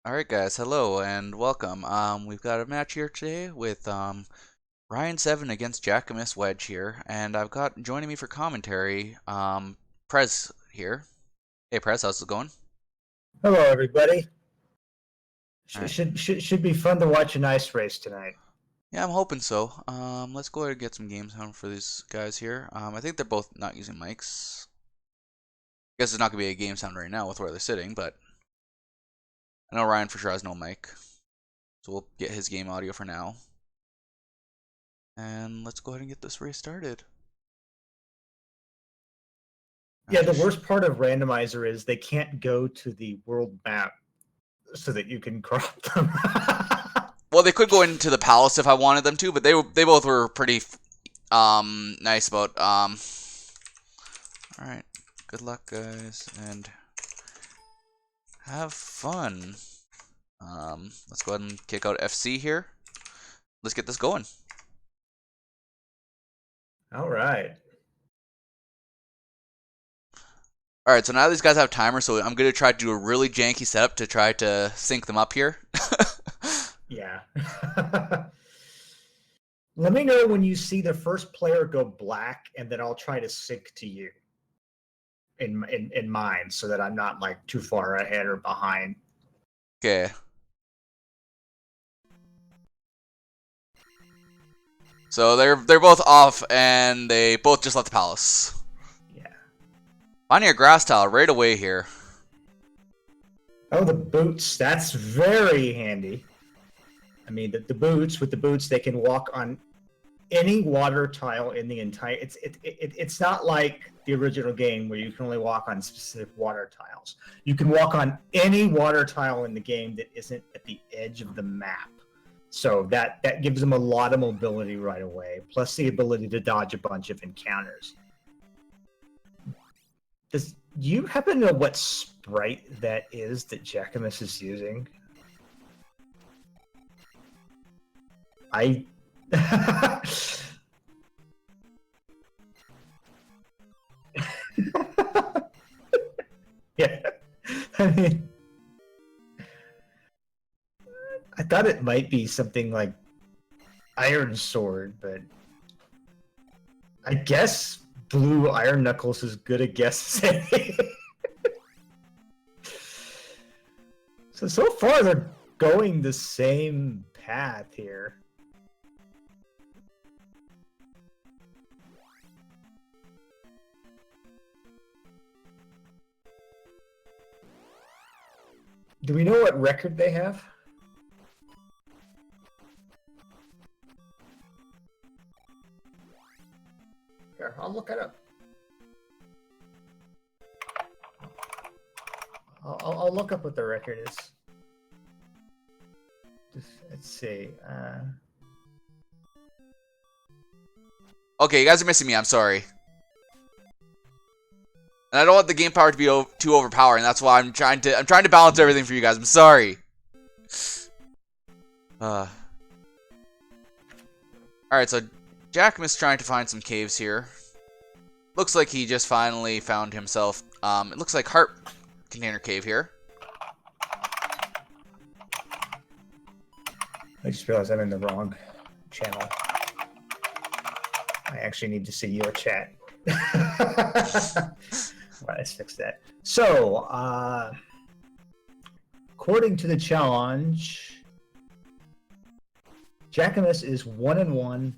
Alright guys, hello and welcome. We've got a match here today with Ryin7 against JackimusWedge here, and I've got joining me for commentary, Prez here. Hey Prez, how's it going? Hello, everybody. Alright. Should be fun to watch an ice race tonight. Yeah, I'm hoping so. Let's go ahead and get some games on for these guys here. I think they're both not using mics. Guess it's not gonna be a game sound right now with where they're sitting, but I know Ryan for sure has no mic. So we'll get his game audio for now. And let's go ahead and get this race started. Yeah, the worst part of Randomizer is they can't go to the world map so that you can crop them. Well, they could go into the palace if I wanted them to, but they both were pretty nice about All right, good luck, guys, and have fun. Let's go ahead and kick out FC here. Let's get this going. All right. All right, so now these guys have timers, so I'm gonna try to do a really janky setup to try to sync them up here. Yeah. Let me know when you see the first player go black, and then I'll try to sync to you in mine so that I'm not like too far ahead or behind. Okay. So they're both off, and they both just left the palace. Yeah. Finding a grass tile right away here. Oh, the boots. That's very handy. I mean, the boots, with the boots, they can walk on any water tile in the entire. It's not like the original game where you can only walk on specific water tiles. You can walk on any water tile in the game that isn't at the edge of the map. So that gives them a lot of mobility right away, plus the ability to dodge a bunch of encounters. Do you happen to know what sprite that is that Jackimus is using? I yeah. I mean, I thought it might be something like Iron Sword, but I guess Blue Iron Knuckles is good a guess as any. So far they're going the same path here. Do we know what record they have? Here, I'll look it up. I'll look up what the record is. Let's see. Okay, you guys are missing me. I'm sorry. And I don't want the game power to be too overpowering. That's why I'm trying to balance everything for you guys. I'm sorry. All right, so Jackimus trying to find some caves here. Looks like he just finally found himself. It looks like heart container cave here. I just realized I'm in the wrong channel. I actually need to see your chat. Right, let's fix that. So, according to the challenge, Jackimus is 1-1,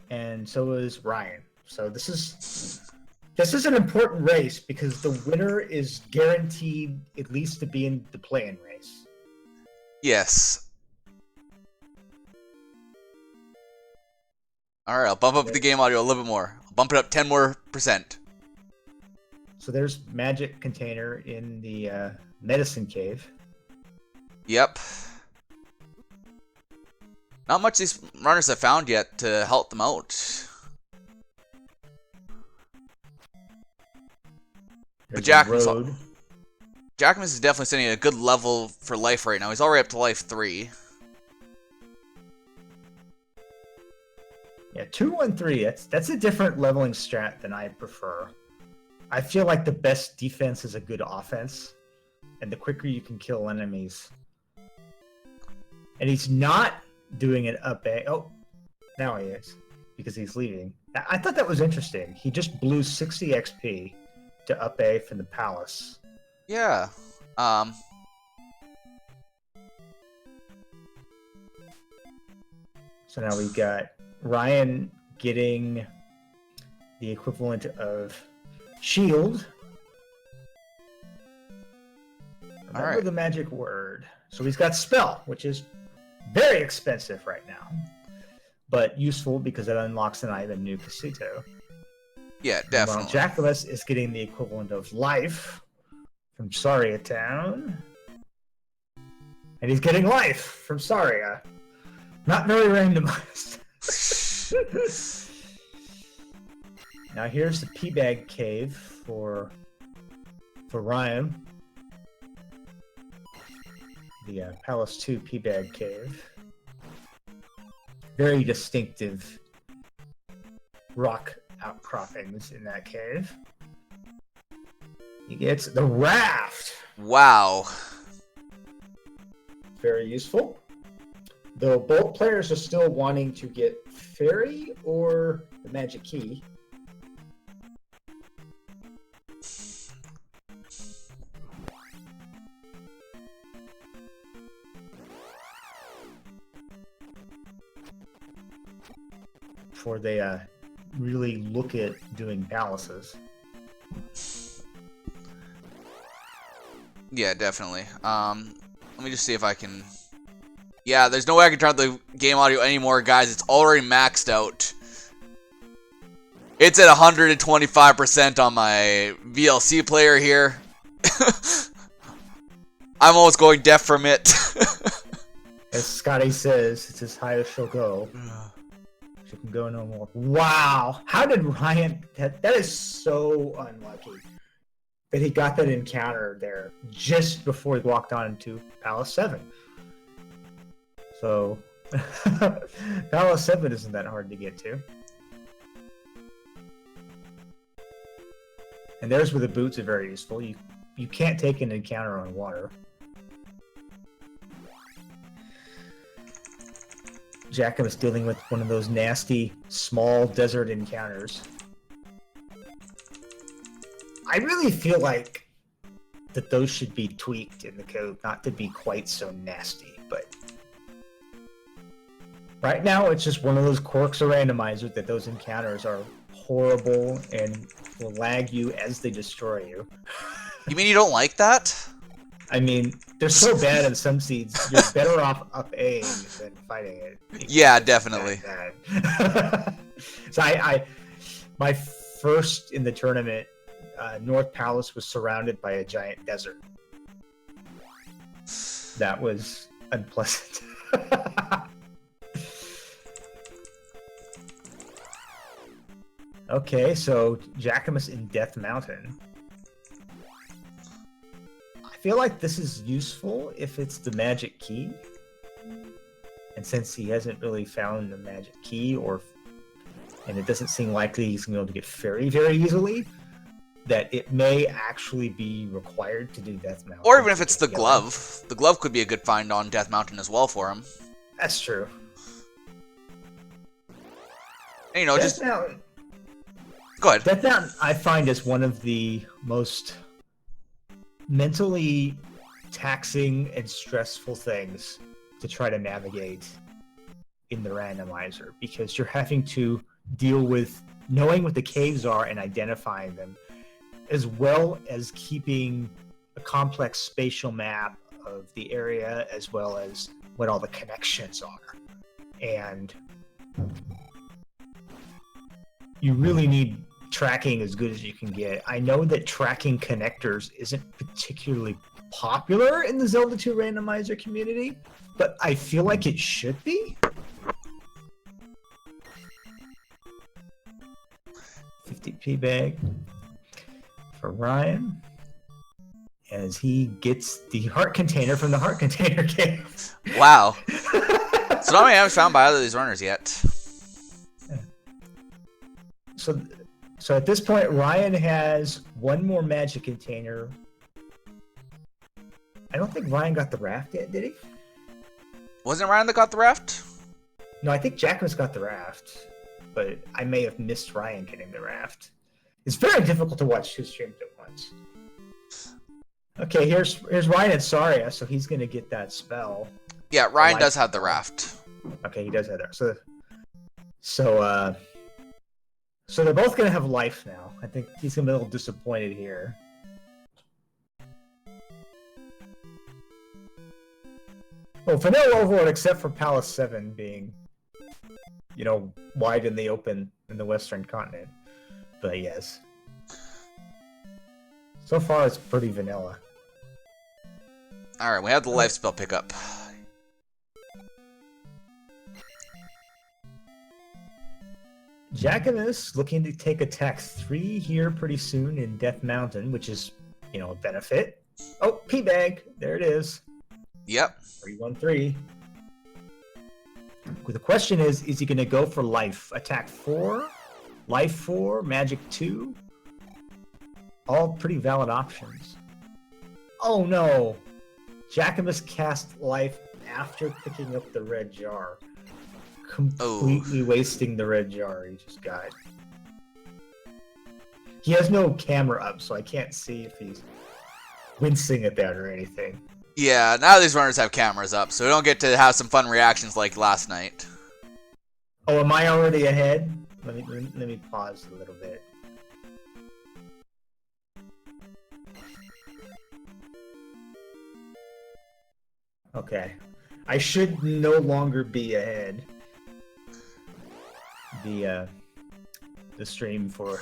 and so is Ryan. So this is an important race because the winner is guaranteed at least to be in the play-in race. Yes. All right, I'll bump up the game audio a little bit more. I'll bump it up 10 more %. So there's magic container in the medicine cave. Yep. Not much these runners have found yet to help them out. But Jackimus is definitely sitting at a good level for life right now. He's already up to life 3. Yeah, 2-1-3. That's a different leveling strat than I prefer. I feel like the best defense is a good offense, and the quicker you can kill enemies. And he's not doing an up A. Oh, now he is, because he's leaving. I thought that was interesting. He just blew 60 XP to up A from the palace. Yeah. So now we've got Ryan getting the equivalent of shield. Remember Alright. the magic word. So he's got spell, which is very expensive right now, but useful because it unlocks an item new Casito. Yeah, definitely. While Jackimus is getting the equivalent of life from Saria Town. And he's getting life from Saria. Not very randomized. Now here's the P-Bag Cave for Ryan. The Palace 2 P-Bag Cave. Very distinctive rock outcroppings in that cave. He gets the raft. Wow. Very useful. Though both players are still wanting to get fairy or the magic key. Before they really look at doing palaces. Yeah, definitely. Let me just see if I can... Yeah, there's no way I can turn up the game audio anymore, guys. It's already maxed out. It's at 125% on my VLC player here. I'm almost going deaf from it. As Scotty says, it's as high as she'll go. She can go no more. Wow! How did Ryan... That is so unlucky that he got that encounter there just before he walked on into Palace 7. So, Palace 7 isn't that hard to get to. And there's where the boots are very useful. You can't take an encounter on water. Jackim is dealing with one of those nasty, small desert encounters. I really feel like that those should be tweaked in the code, not to be quite so nasty, but... Right now, it's just one of those quirks of Randomizer that those encounters are horrible and will lag you as they destroy you. You mean you don't like that? I mean, they're so bad in some seeds, you're better off up A than fighting it. Yeah, definitely. So my first in the tournament, North Palace was surrounded by a giant desert. That was unpleasant. Okay, so Jackimus in Death Mountain. I feel like this is useful if it's the magic key. And since he hasn't really found the magic key, and it doesn't seem likely he's going to be able to get fairy very easily, that it may actually be required to do Death Mountain. Or even if it's the glove. The glove could be a good find on Death Mountain as well for him. That's true. And, you know, Death Mountain. Go ahead. Death Mountain, I find, is one of the most mentally taxing and stressful things to try to navigate in the randomizer, because you're having to deal with knowing what the caves are and identifying them, as well as keeping a complex spatial map of the area, as well as what all the connections are. And you really need tracking as good as you can get. I know that tracking connectors isn't particularly popular in the Zelda 2 randomizer community, but I feel like it should be. 50p bag for Ryan as he gets the heart container from the heart container cave. Wow. So not many I haven't found by either of these runners yet. So So at this point, Ryan has one more magic container. I don't think Ryan got the raft yet, did he? Wasn't it Ryan that got the raft? No, I think Jackimus got the raft, but I may have missed Ryan getting the raft. It's very difficult to watch two streams at once. Okay, here's Ryan and Saria, so he's gonna get that spell. Yeah, Ryan does have the raft. Okay, he does have that. So they're both gonna have life now. I think he's gonna be a little disappointed here. Well, vanilla overload except for Palace 7 being, wide in the open in the Western continent. But yes. So far, it's pretty vanilla. Alright, we have the life spell pickup. Jackimus looking to take attack 3 here pretty soon in Death Mountain, which is, a benefit. Oh, P-Bag! There it is. Yep. 3-1-3. The question is he going to go for life? Attack 4? Life 4? Magic 2? All pretty valid options. Oh no! Jackimus cast life after picking up the red jar. Completely wasting the red jar he just got. He has no camera up, so I can't see if he's wincing at that or anything. Yeah, now these runners have cameras up, so we don't get to have some fun reactions like last night. Oh, am I already ahead? Let me pause a little bit. Okay. I should no longer be ahead. The stream for...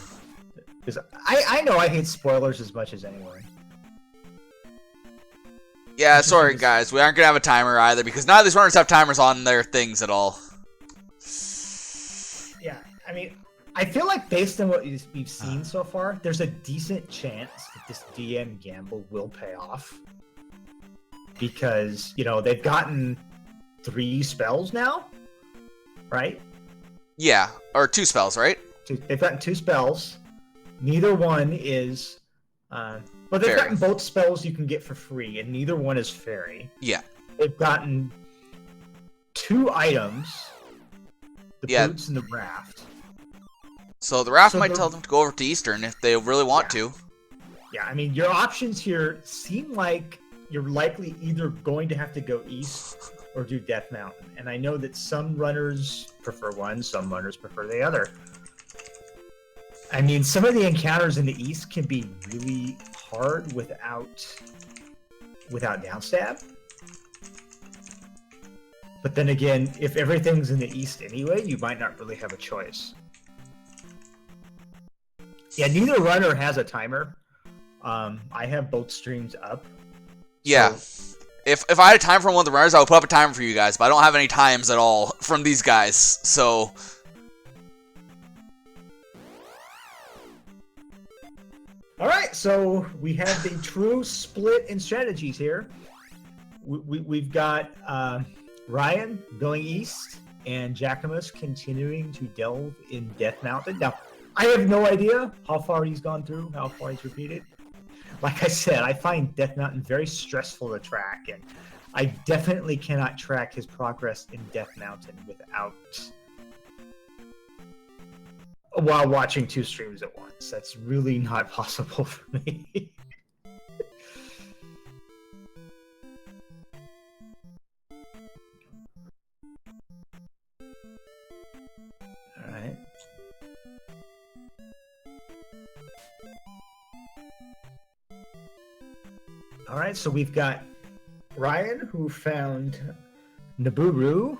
Because I know I hate spoilers as much as anyone. Yeah, sorry guys, we aren't going to have a timer either, because none of these runners have timers on their things at all. Yeah, I mean, I feel like based on what we've seen so far, there's a decent chance that this DM gamble will pay off. Because, they've gotten 3 spells now, right? Yeah, or 2 spells, right? They've gotten 2 spells. Neither one is... But they've gotten both spells you can get for free, and neither one is fairy. Yeah. They've gotten 2 items, the boots and the raft. So the raft might tell them to go over to Eastern if they really want to. Yeah, I mean, your options here seem like you're likely either going to have to go east or do Death Mountain. And I know that some runners prefer one, some runners prefer the other. I mean, some of the encounters in the east can be really hard without downstab. But then again, if everything's in the east anyway, you might not really have a choice. Yeah, neither runner has a timer. I have both streams up. Yeah. So... If I had a time from one of the runners, I would put up a timer for you guys, but I don't have any times at all from these guys, so... Alright, so we have the true split in strategies here. We've got Ryan going east, and Jackimus continuing to delve in Death Mountain. Now, I have no idea how far he's gone through, how far he's repeated. Like I said, I find Death Mountain very stressful to track, and I definitely cannot track his progress in Death Mountain while watching 2 streams at once. That's really not possible for me. Alright. Alright, so we've got Ryan, who found Naburu,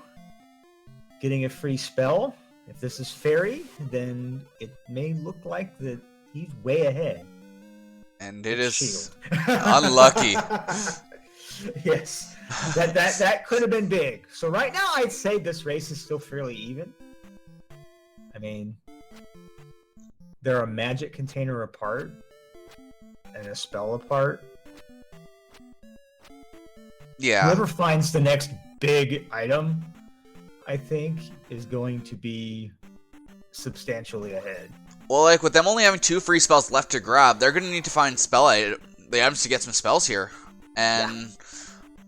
getting a free spell. If this is fairy, then it may look like that he's way ahead. And it is unlucky. Yes, that could have been big. So right now, I'd say this race is still fairly even. I mean, they're a magic container apart and a spell apart. Yeah. Whoever finds the next big item, I think, is going to be substantially ahead. Well, like with them only having 2 free spells left to grab, they're gonna need to find the items to get some spells here. And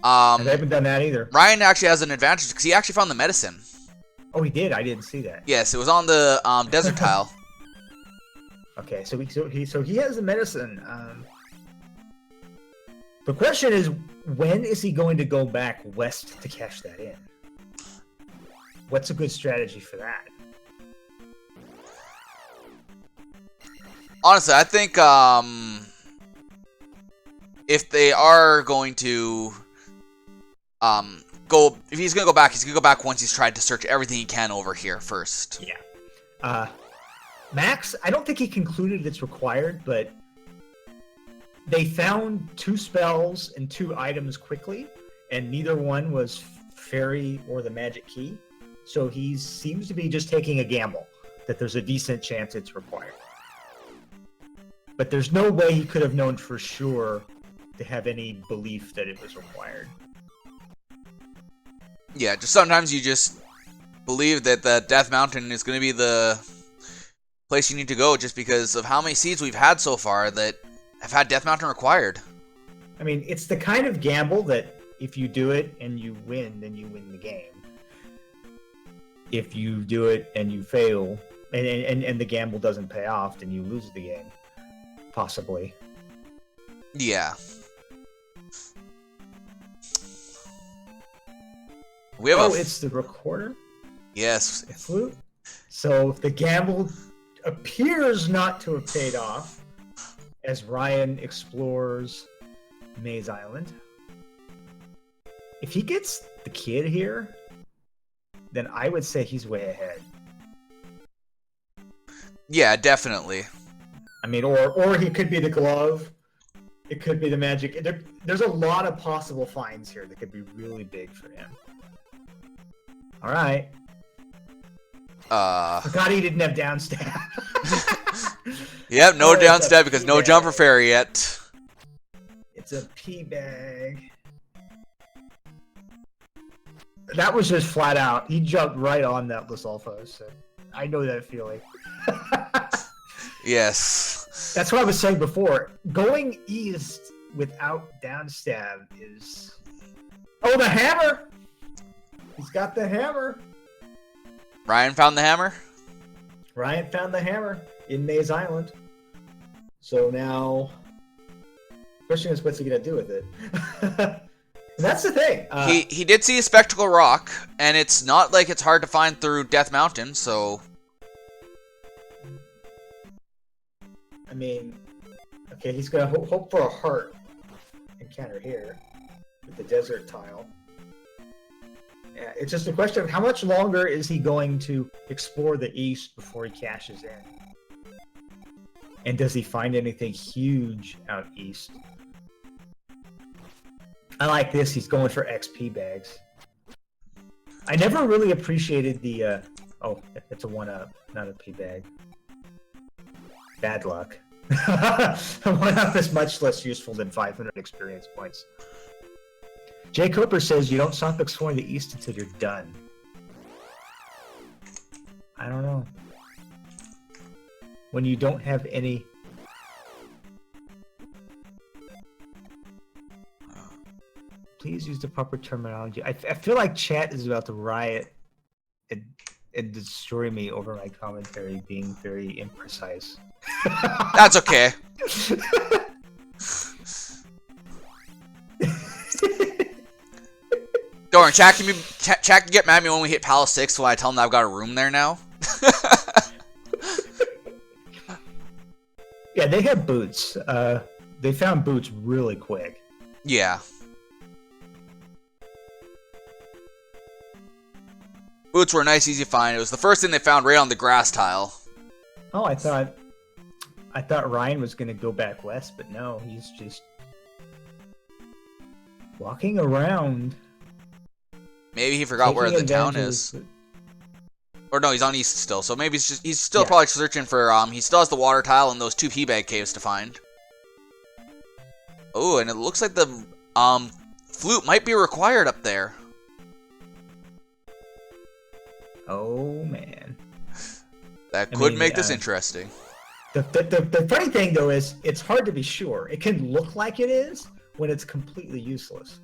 And they haven't done that either. Ryan actually has an advantage because he actually found the medicine. Oh, he did. I didn't see that. Yes, it was on the desert tile. Okay, so he has the medicine. The question is, when is he going to go back west to cash that in? What's a good strategy for that? Honestly, I think if they are going to if he's gonna go back, he's gonna go back once he's tried to search everything he can over here first. Yeah. Max, I don't think he concluded it's required, but they found 2 spells and 2 items quickly, and neither one was fairy or the magic key. So he seems to be just taking a gamble that there's a decent chance it's required. But there's no way he could have known for sure to have any belief that it was required. Yeah, just sometimes you just believe that the Death Mountain is going to be the place you need to go just because of how many seeds we've had so far that have had Death Mountain required. I mean, it's the kind of gamble that if you do it and you win, then you win the game. If you do it and you fail, and the gamble doesn't pay off, then you lose the game. Possibly. Yeah. We have it's the recorder? Yes. The flute? So the gamble appears not to have paid off as Ryan explores Maze Island. If he gets the kid here, then I would say he's way ahead. Yeah, definitely. I mean, or he could be the glove. It could be the magic. There's a lot of possible finds here that could be really big for him. All right. Forgot he didn't have down stab. Yep, no down stab because no jumper fairy yet. It's a pea bag. That was just flat out. He jumped right on that Lysolfos. So I know that feeling. Yes. That's what I was saying before. Going east without down stab is... Oh, the hammer! He's got the hammer. Ryan found the hammer? Ryan found the hammer in Maze Island. So now, the question is, what's he going to do with it? That's the thing. He did see a spectacle rock, and it's not like it's hard to find through Death Mountain, so... I mean, okay, he's going to hope for a heart encounter here with the desert tile. Yeah, it's just a question of how much longer is he going to explore the east before he cashes in? And does he find anything huge out east? I like this. He's going for XP bags. I never really appreciated the... oh, it's a 1-up, not a P bag. Bad luck. A 1-up is much less useful than 500 experience points. Jay Cooper says you don't stop exploring the east until you're done. I don't know. When you don't have any... Please use the proper terminology. I feel like chat is about to riot and destroy me over my commentary being very imprecise. That's okay. Don't worry, Jack can get mad at me when we hit Palace 6 when I tell him that I've got a room there now. Yeah, they have boots. They found boots really quick. Yeah. Boots were a nice, easy find. It was the first thing they found right on the grass tile. Oh, I thought Ryan was going to go back west, but no, he's just walking around. Maybe he forgot where the town is. Or no, he's on east still. So maybe he's still probably searching for he still has the water tile and those 2 P-bag caves to find. Oh, and it looks like the flute might be required up there. Oh man. That could make this interesting. The funny thing though is it's hard to be sure. It can look like it is when it's completely useless.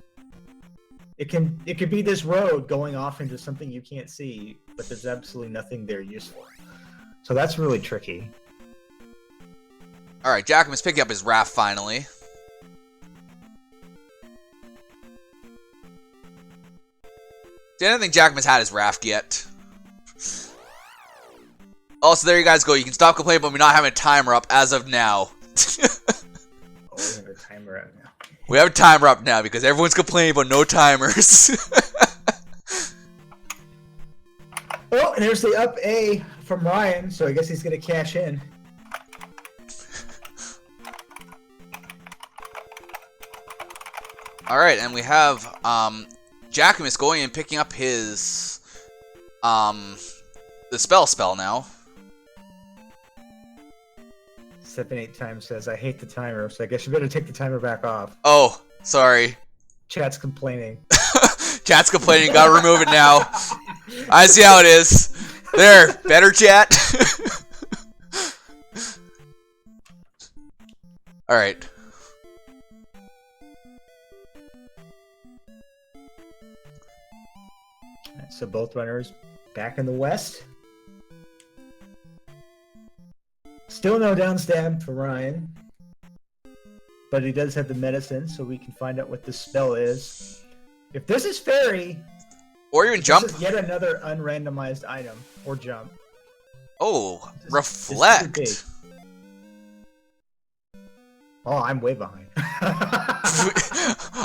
It could be this road going off into something you can't see, but there's absolutely nothing there useful. So that's really tricky. All right, Jackimus picking up his raft finally. See, I don't think Jackimus had his raft yet. Also, there you guys go. You can stop complaining about me not having a timer up as of now. Oh, we have a timer up now. We have a timer up now because everyone's complaining about no timers. Oh, and there's the up A from Ryan, so I guess he's going to cash in. All right, and we have Jackimus going and picking up his the spell now. 7-8 times says, I hate the timer, so I guess you better take the timer back off. Oh, sorry. Chat's complaining. Chat's complaining, gotta remove it now. I see how it is. There, better chat. Alright. So both runners back in the west. Still no downstab for Ryan. But he does have the medicine, so we can find out what this spell is. If this is fairy, or even jump. This is yet another unrandomized item. Or jump. Oh, reflect. This is oh, I'm way behind.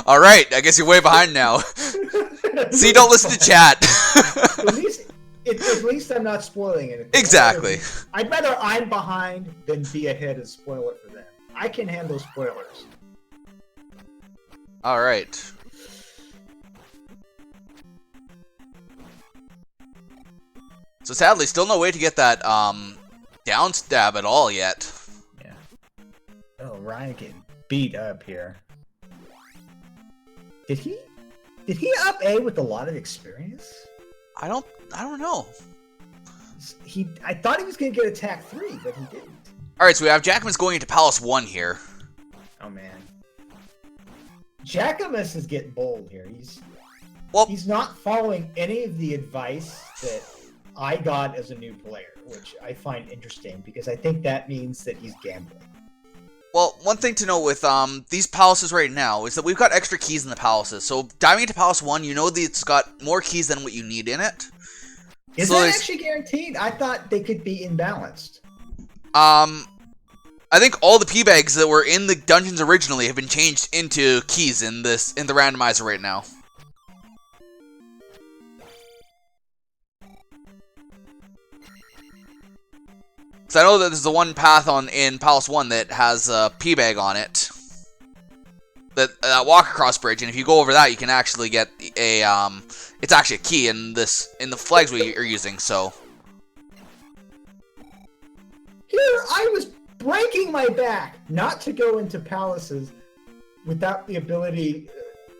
Alright, I guess you're way behind now. See, don't listen to chat. At least I'm not spoiling anything. Exactly. I'd rather I'm behind than be ahead and spoil it for them. I can handle spoilers. Alright. So sadly, still no way to get that down stab at all yet. Yeah. Oh, Ryan getting beat up here. Did he up A with a lot of experience? I don't know. I thought he was gonna get attack 3, but he didn't. Alright, so we have Jackimus going into Palace 1 here. Oh man. Jackimus is getting bold here. He's not following any of the advice that I got as a new player, which I find interesting because I think that means that he's gambling. Well, one thing to note with these palaces right now is that we've got extra keys in the palaces. So diving into Palace 1, you know that it's got more keys than what you need in it. Is that actually guaranteed? I thought they could be imbalanced. I think all the P bags that were in the dungeons originally have been changed into keys in the randomizer right now. So I know that there's the one path in Palace 1 that has a P bag on it. That walk across bridge, and if you go over that, you can actually get a it's actually a key in the flags we are using. So here I was breaking my back not to go into palaces without the ability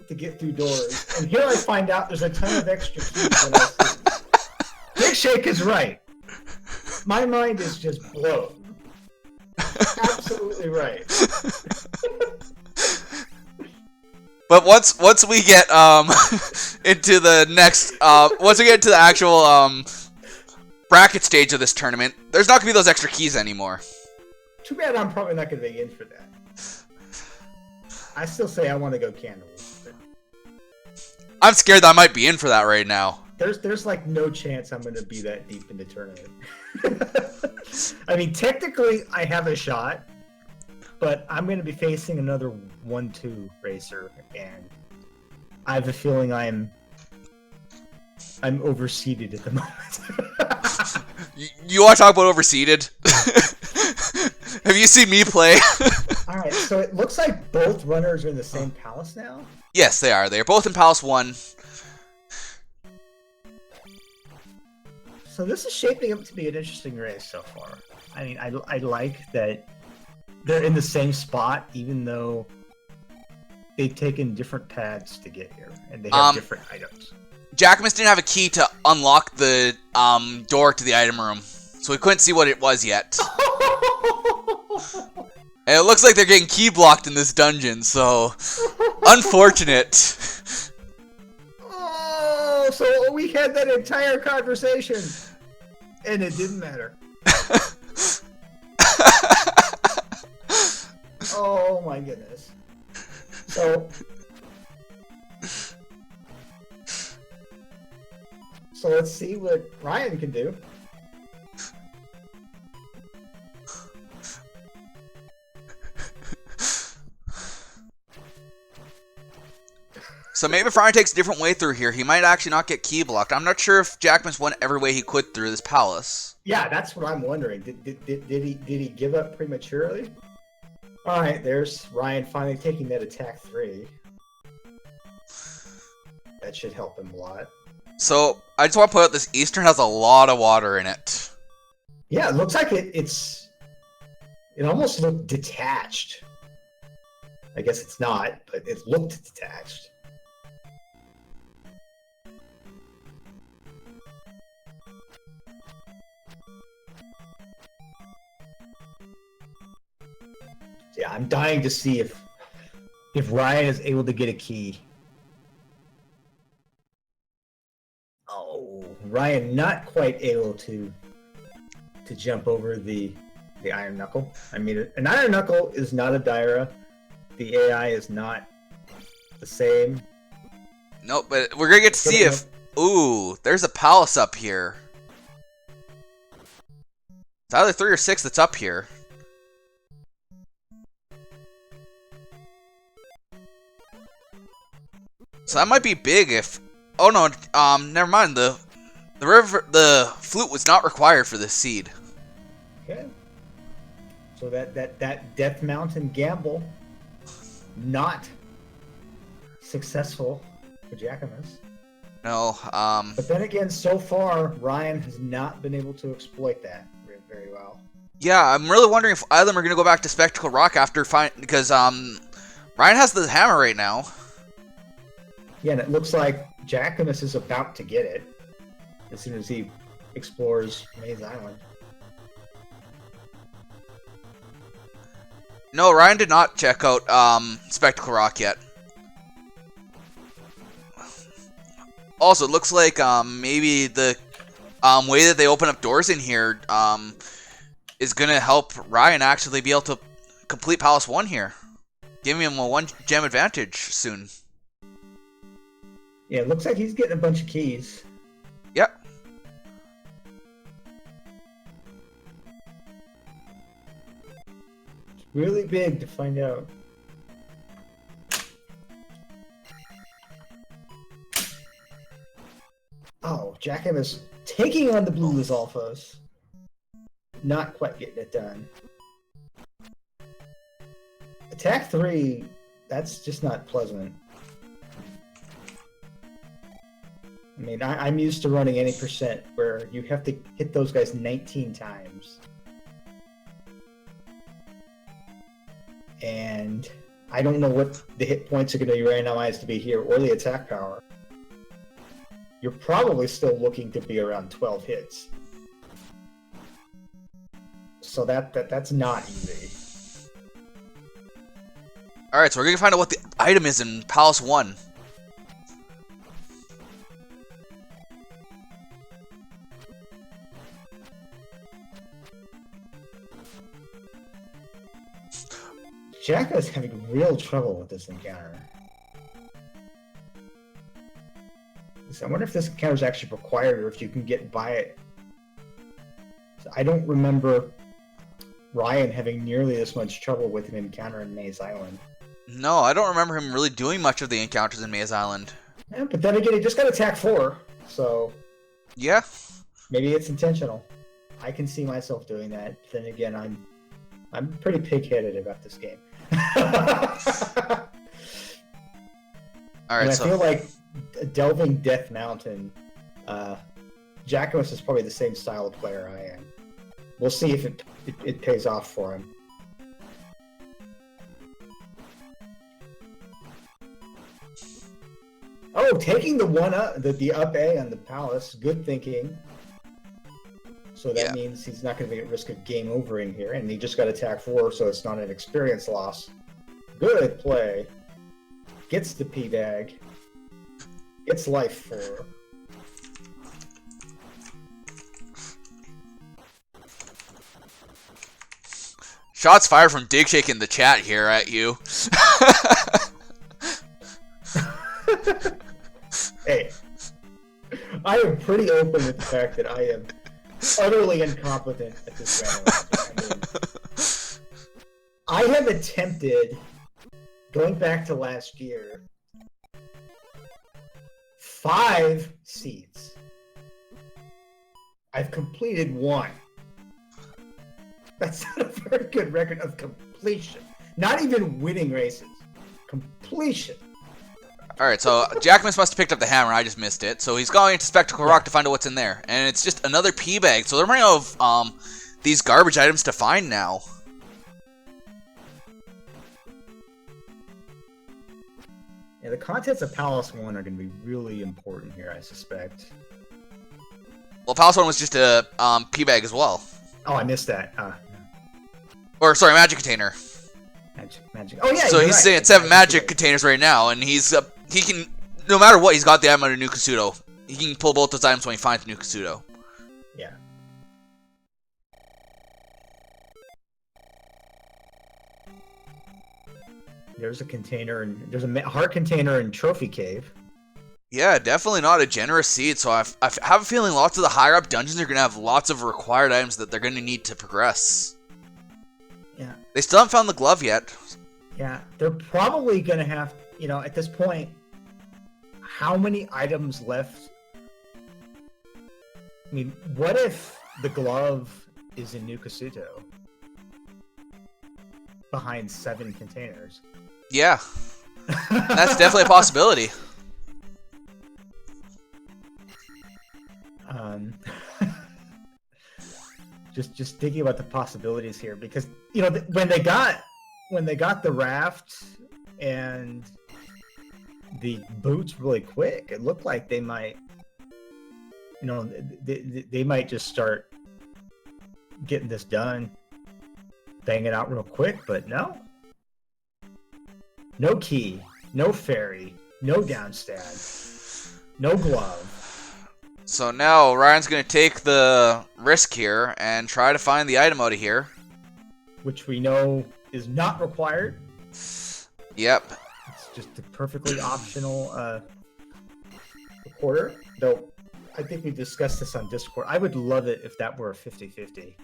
to get through doors, and here I find out there's a ton of extra keys that I see. Big Shake is right. My mind is just blown. Absolutely right. But once we get into the next once we get into the actual bracket stage of this tournament, there's not gonna be those extra keys anymore. Too bad I'm probably not gonna be in for that. I still say I want to go candles. But I'm scared that I might be in for that right now. There's like no chance I'm gonna be that deep in the tournament. I mean, technically I have a shot, but I'm gonna be facing another 1-2 racer, and I have a feeling I'm overseeded at the moment. You want to talk about overseeded? Have you seen me play? Alright, so it looks like both runners are in the same palace now? Yes, they are. They're both in Palace 1. So this is shaping up to be an interesting race so far. I mean, I like that they're in the same spot, even though they've taken different paths to get here, and they have different items. Jackimus didn't have a key to unlock the door to the item room, so we couldn't see what it was yet. And it looks like they're getting key blocked in this dungeon, so unfortunate. Oh, so we had that entire conversation, and it didn't matter. Oh my goodness. So let's see what Ryan can do. So maybe if Ryan takes a different way through here, he might actually not get key blocked. I'm not sure if JackimusWedge went every way he could through this palace. Yeah, that's what I'm wondering. Did he give up prematurely? All right, there's Ryan finally taking that attack 3. That should help him a lot. So I just want to point out this Eastern has a lot of water in it. Yeah, it looks like it almost looked detached. I guess it's not, but it looked detached. Yeah, I'm dying to see if Ryan is able to get a key. Oh, Ryan not quite able to jump over the Iron Knuckle. I mean, an Iron Knuckle is not a Daira. The AI is not the same. Nope, but we're gonna get to see if... Ooh, there's a palace up here. It's either 3 or 6 that's up here. So that might be big if... Oh no, never mind. The flute was not required for this seed. Okay. So that Death Mountain gamble not successful for Jackimus. No, But then again, so far Ryan has not been able to exploit that very well. Yeah, I'm really wondering if either of them are gonna go back to Spectacle Rock after because Ryan has the hammer right now. Yeah, and it looks like Jackimus is about to get it as soon as he explores Maze Island. No, Ryan did not check out Spectacle Rock yet. Also, it looks like maybe the way that they open up doors in here is gonna help Ryan actually be able to complete Palace 1 here, giving him a 1 gem advantage soon. Yeah, it looks like he's getting a bunch of keys. Yep. It's really big to find out. Oh, Jackimus taking on the blue Lizalfos. Not quite getting it done. Attack 3, that's just not pleasant. I mean, I'm used to running any percent where you have to hit those guys 19 times. And I don't know what the hit points are going to be randomized to be here or the attack power. You're probably still looking to be around 12 hits. So that's not easy. Alright, so we're going to find out what the item is in Palace 1. Jack is having real trouble with this encounter. So I wonder if this encounter is actually required or if you can get by it. So I don't remember Ryan having nearly this much trouble with an encounter in Maze Island. No, I don't remember him really doing much of the encounters in Maze Island. Yeah, but then again, he just got attack 4, so... Yeah. Maybe it's intentional. I can see myself doing that. Then again, I'm pretty pig-headed about this game. Alright, I so... feel like delving Death Mountain, Jackimus is probably the same style of player I am. We'll see if it pays off for him. Oh, taking the up A on the palace. Good thinking. So that means he's not going to be at risk of game overing here, and he just got attack 4, so it's not an experience loss. Good play. Gets the P bag. Gets life 4. Shots fired from Digshake in the chat here at you. Hey, I am pretty open with the fact that I am utterly incompetent at this randomizer. I have attempted, going back to last year, 5 seeds. I've completed 1. That's not a very good record of completion. Not even winning races. Completion. Alright, so Jackimus must have picked up the hammer. I just missed it. So he's going to Spectacle Rock to find out what's in there. And it's just another P bag. So they're running out of these garbage items to find now. Yeah, the contents of Palace 1 are going to be really important here, I suspect. Well, Palace 1 was just a P bag as well. Oh, I missed that. Or, sorry, magic container. Magic. Oh, yeah. So he's right. sitting at 7 magic containers right now, and he can, no matter what, he's got the item under New Kasuto. He can pull both those items when he finds New Kasuto. Yeah. There's a container, and there's a heart container in Trophy Cave. Yeah, definitely not a generous seed, so I have a feeling lots of the higher up dungeons are going to have lots of required items that they're going to need to progress. Yeah. They still haven't found the glove yet. Yeah, they're probably going to have, at this point, how many items left? I mean, what if the glove is in New Kasuto? Behind 7 containers. Yeah. That's definitely a possibility. Just thinking about the possibilities here, because when they got the raft and the boots really quick, it looked like they might, they might just start getting this done, bang it out real quick. But no key, no fairy, no downstab, no glove. So now Ryan's going to take the risk here and try to find the item out of here. Which we know is not required. Yep. It's just a perfectly optional recorder. Though, I think we discussed this on Discord. I would love it if that were a 50-50.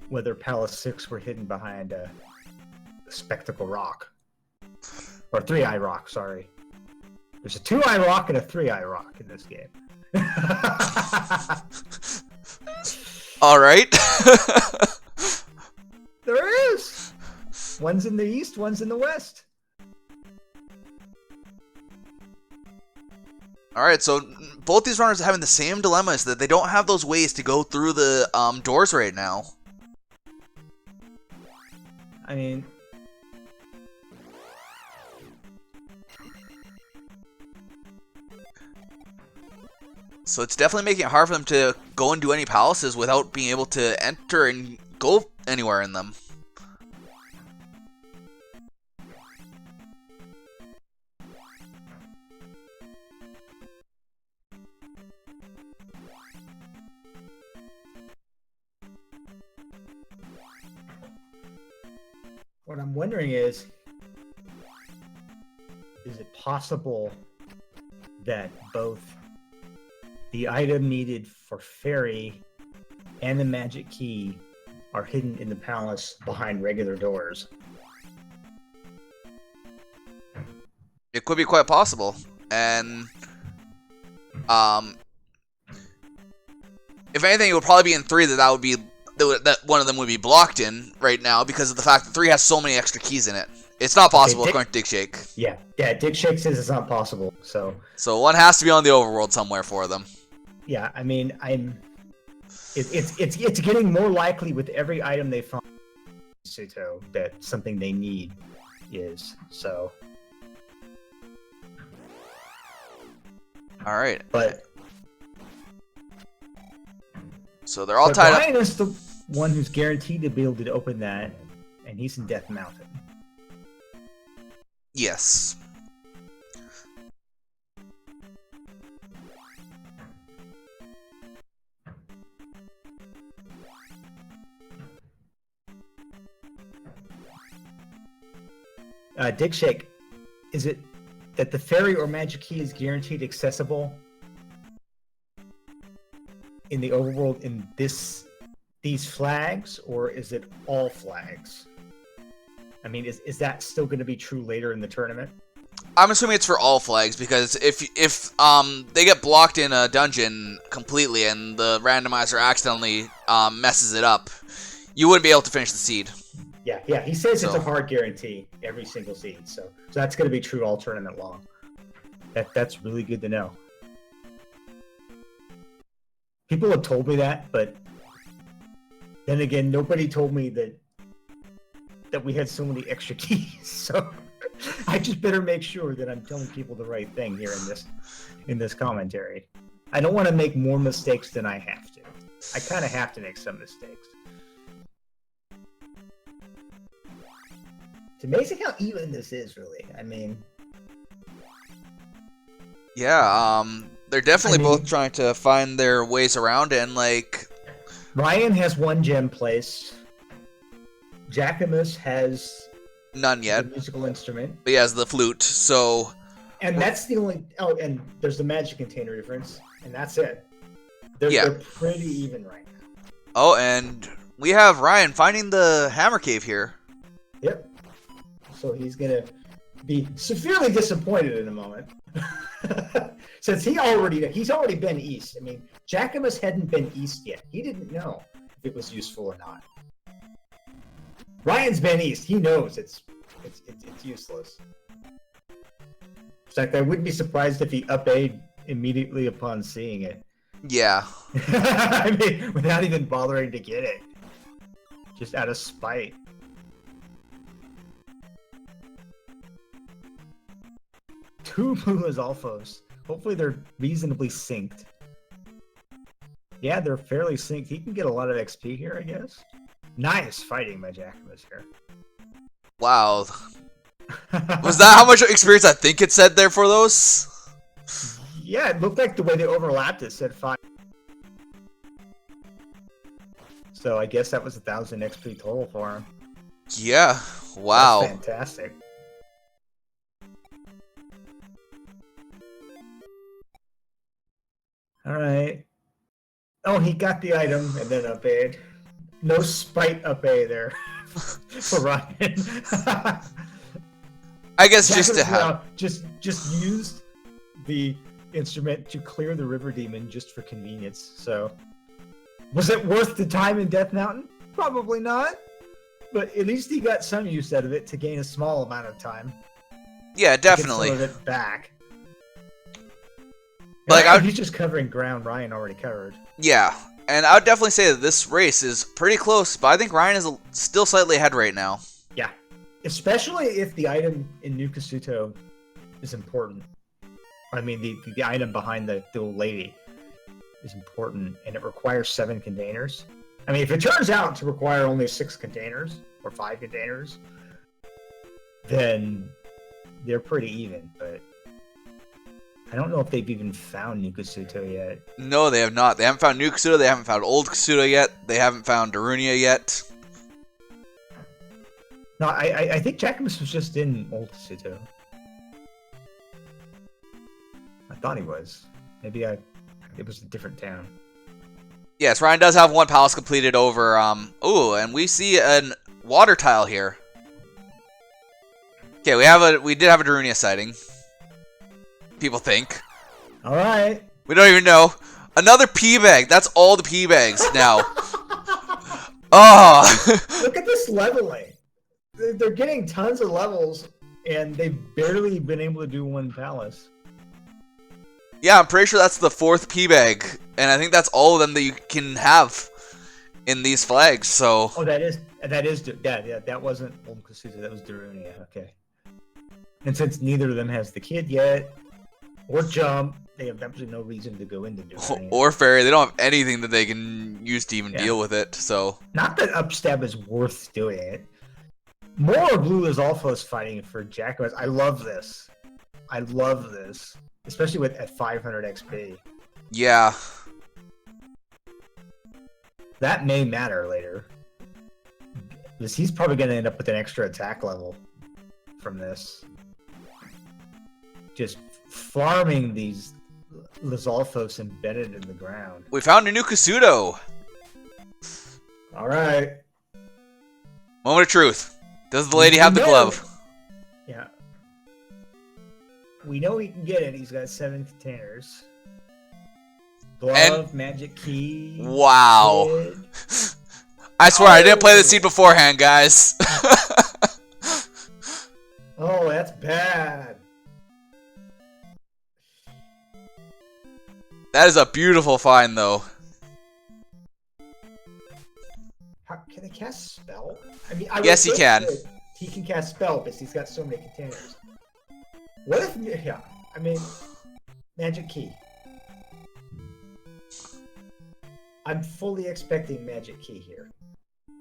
Whether Palace 6 were hidden behind a Spectacle Rock. Or 3-Eye Rock, sorry. There's a 2-Eye Rock and a 3-Eye Rock in this game. Alright. There is! One's in the east, one's in the west. Alright, so both these runners are having the same dilemma, is that they don't have those ways to go through the doors right now. I mean... So it's definitely making it hard for them to go and do any palaces without being able to enter and go anywhere in them. What I'm wondering is it possible that both the item needed for Fairy and the magic key are hidden in the palace behind regular doors? It could be quite possible. And if anything, it would probably be in 3 that one of them would be blocked in right now because of the fact that 3 has so many extra keys in it. It's not possible according to Digshake. Yeah, Digshake says it's not possible. So one has to be on the overworld somewhere for them. Yeah, I mean, it's getting more likely with every item they find in Suto that something they need is so. All right, but So they're all But tied up. Ryan is the one who's guaranteed to be able to open that, and he's in Death Mountain. Yes. Dick Shake, is it that the fairy or magic key is guaranteed accessible in the overworld in these flags, or is it all flags? I mean, is that still going to be true later in the tournament? I'm assuming it's for all flags, because if they get blocked in a dungeon completely and the randomizer accidentally messes it up, you wouldn't be able to finish the seed. Yeah. He says it's a hard guarantee every single seed, so that's going to be true all tournament long. That's really good to know. People have told me that, but then again, nobody told me that we had so many extra keys. So I just better make sure that I'm telling people the right thing here in this commentary. I don't want to make more mistakes than I have to. I kind of have to make some mistakes. It's amazing how even this is, really. I mean, yeah, they're definitely both trying to find their ways around, and like Ryan has one gem placed. Jackimus has none yet. the musical instrument. But he has the flute, so And that's the only. Oh, and there's the magic container difference, and that's it. They're pretty even right now. Oh, and we have Ryan finding the hammer cave here. Yep. So he's gonna be severely disappointed in a moment, since he's already been east. I mean, Jackimus hadn't been east yet. He didn't know if it was useful or not. Ryan's been east. He knows it's useless. In fact, I wouldn't be surprised if he up-A'd immediately upon seeing it. Yeah. I mean, without even bothering to get it. Just out of spite. Two Mulas Alphos. Hopefully they're reasonably synced. Yeah, they're fairly synced. He can get a lot of XP here, I guess. Nice fighting by Jackimus here. Wow. Was that how much experience I think it said there for those? Yeah, it looked like the way they overlapped it said 5. So I guess that was 1,000 XP total for him. Yeah. Wow. That's fantastic. Alright. Oh, he got the item and then up-A'd. No spite up-A there for Ryan. I guess just to have... Just used the instrument to clear the river demon just for convenience. So, was it worth the time in Death Mountain? Probably not. But at least he got some use out of it to gain a small amount of time. Yeah, definitely. Get some of it back. Like, He's just covering ground Ryan already covered. Yeah, and I would definitely say that this race is pretty close, but I think Ryan is still slightly ahead right now. Yeah, especially if the item in New Kasuto is important. I mean, the item behind the old lady is important, and it requires 7 containers. I mean, if it turns out to require only 6 containers or 5 containers, then they're pretty even, but I don't know if they've even found New Kasuto yet. No, they have not. They haven't found New Kasuto, they haven't found Old Kasuto yet, they haven't found Darunia yet. No, I think Jackimus was just in Old Kasuto. I thought he was. Maybe it was a different town. Yes, Ryan does have one palace completed over, ooh, and we see a water tile here. Okay, we did have a Darunia sighting. People think. Alright. We don't even know. Another P bag. That's all the P bags now. Oh. Look at this leveling. They're getting tons of levels, and they've barely been able to do one palace. Yeah, I'm pretty sure that's the 4th P bag, and I think that's all of them that you can have in these flags. So. Oh, that is yeah. That wasn't Old Kasuto. That was Darunia. Okay. And since neither of them has the kid yet, or jump, they have absolutely no reason to go in to do anything. Or fairy, they don't have anything that they can use to even Yeah. deal with it. So Not that upstab is worth doing it. More blue is also fighting for Jackimus. I love this. I love this, especially with at 500 XP. yeah, That may matter later, because he's probably going to end up with an extra attack level from this. Just farming these Lizalfos embedded in the ground. we found a new Kasudo. All right. Moment of truth. Does the lady have the glove? Yeah. We know he can get it. He's got 7 containers. Glove, magic key. Wow. Kid. I swear, I didn't play the scene beforehand, guys. Oh, that's bad. That is a beautiful find, though. How, can he cast spell? I mean, Yes, he can. He can cast spell because he's got so many containers. What if? Yeah, I mean, magic key. I'm fully expecting magic key here.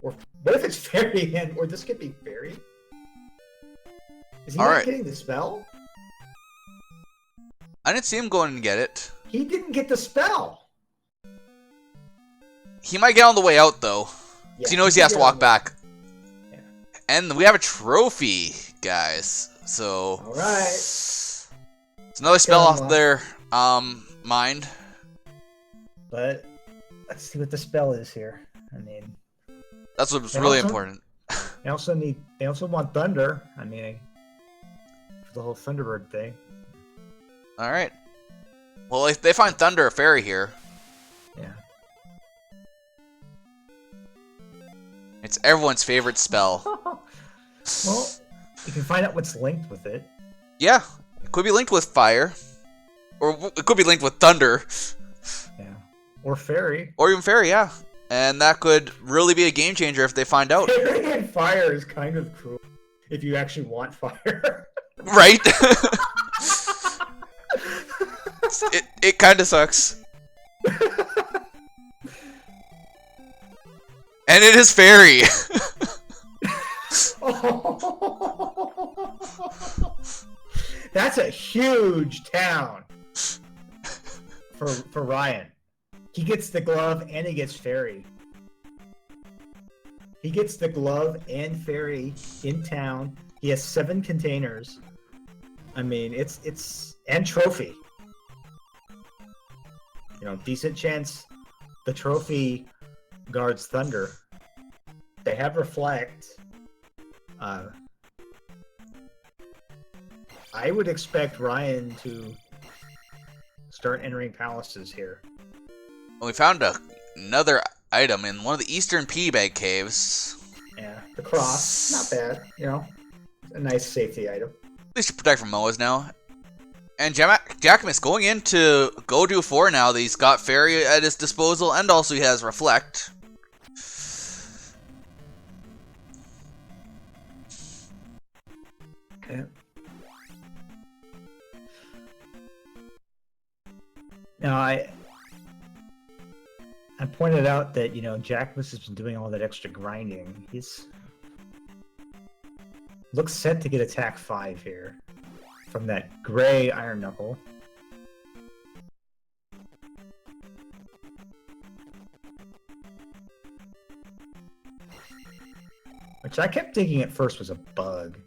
Or what if it's fairy and or this could be fairy? Is he All not right. getting the spell? I didn't see him going and get it. He didn't get the spell. He might get on the way out, though. Because he knows he has to walk back. Yeah. And we have a trophy, guys. So... Alright. It's another spell off their mind. But let's see what the spell is here. I mean, That's what's They really also- important. they also want thunder. I mean, for the whole Thunderbird thing. Alright. Well, if they find Thunder or Fairy here, Yeah. it's everyone's favorite spell. Well, you can find out what's linked with it. Yeah, it could be linked with Fire. Or it could be linked with Thunder. Yeah. Or fairy. Or even Fairy, yeah. And that could really be a game changer if they find out. Fairy and fire is kind of cool if you actually want fire. Right? it kind of sucks. And it is Fairy. That's a huge town for Ryan. He gets the glove and he gets fairy. He gets the glove and fairy in town. He has 7 containers. I mean, it's and trophy. You know, decent chance the trophy guards Thunder. They have reflect. I would expect Ryan to start entering palaces here. We found another item in one of the eastern pea bag caves. Yeah, the cross, not bad. You know, a nice safety item. At least to protect from Moas now. And Jackimus going in to go do 4 now that he's got Fairy at his disposal, and also he has Reflect. Yeah. Now I pointed out that, you know, Jackimus has been doing all that extra grinding. He's looks set to get attack 5 here from that gray Iron Knuckle. Which I kept thinking at first was a bug.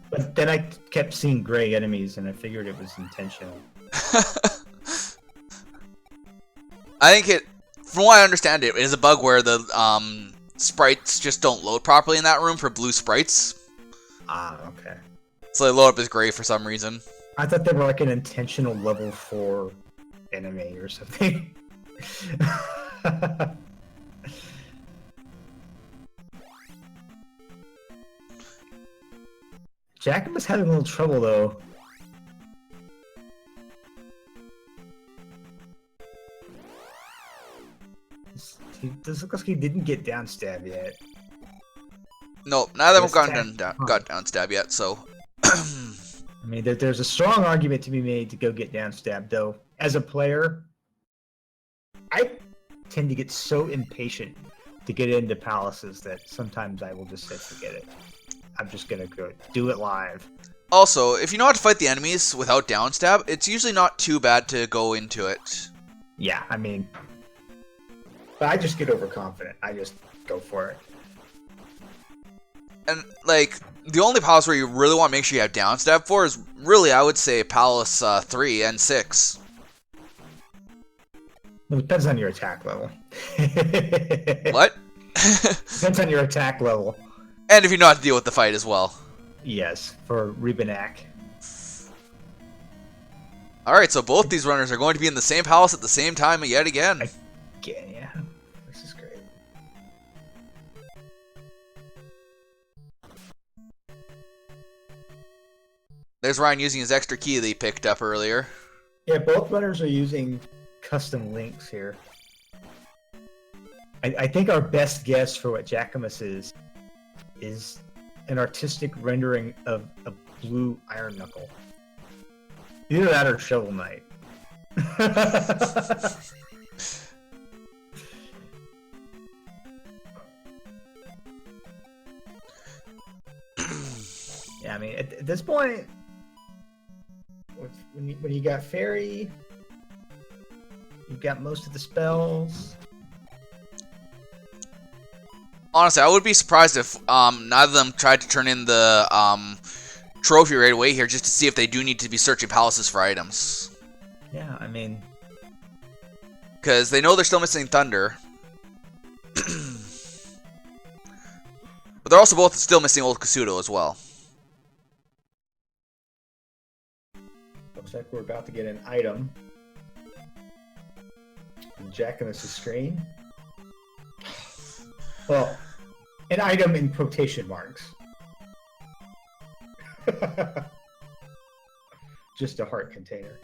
But then I kept seeing gray enemies and I figured it was intentional. I think it, from what I understand, it is a bug where the sprites just don't load properly in that room for blue sprites. Ah, okay. So they load up as gray for some reason. I thought they were like an intentional level 4 enemy or something. Jackimus having a little trouble though. This looks like he didn't get down stab yet. No, neither of them This got down stab yet, so... I mean, there's a strong argument to be made to go get downstab, though. As a player, I tend to get so impatient to get into palaces that sometimes I will just say, forget it. I'm just going to go do it live. Also, if you know how to fight the enemies without downstab, it's usually not too bad to go into it. Yeah, I mean, but I just get overconfident. I just go for it. And, like, the only palace where you really want to make sure you have downstab for is really, I would say, Palace 3 and 6. Well, it depends on your attack level. What? Depends on your attack level. And if you know how to deal with the fight as well. Yes, for Ribonak. Alright, so both these runners are going to be in the same palace at the same time yet again. Again, yeah. This is great. There's Ryan using his extra key that he picked up earlier. Yeah, both runners are using custom links here. I think our best guess for what Jackimus is an artistic rendering of a blue Iron Knuckle. Either that or Shovel Knight. Yeah, I mean, at this point, when you got Fairy, you've got most of the spells. Honestly, I would be surprised if neither of them tried to turn in the trophy right away here just to see if they do need to be searching palaces for items. Yeah, I mean... Because they know they're still missing Thunder. But they're also both still missing Old Kasuto as well. Looks like we're about to get an item. Jackimus' screen. Well, an item in quotation marks. Just a heart container.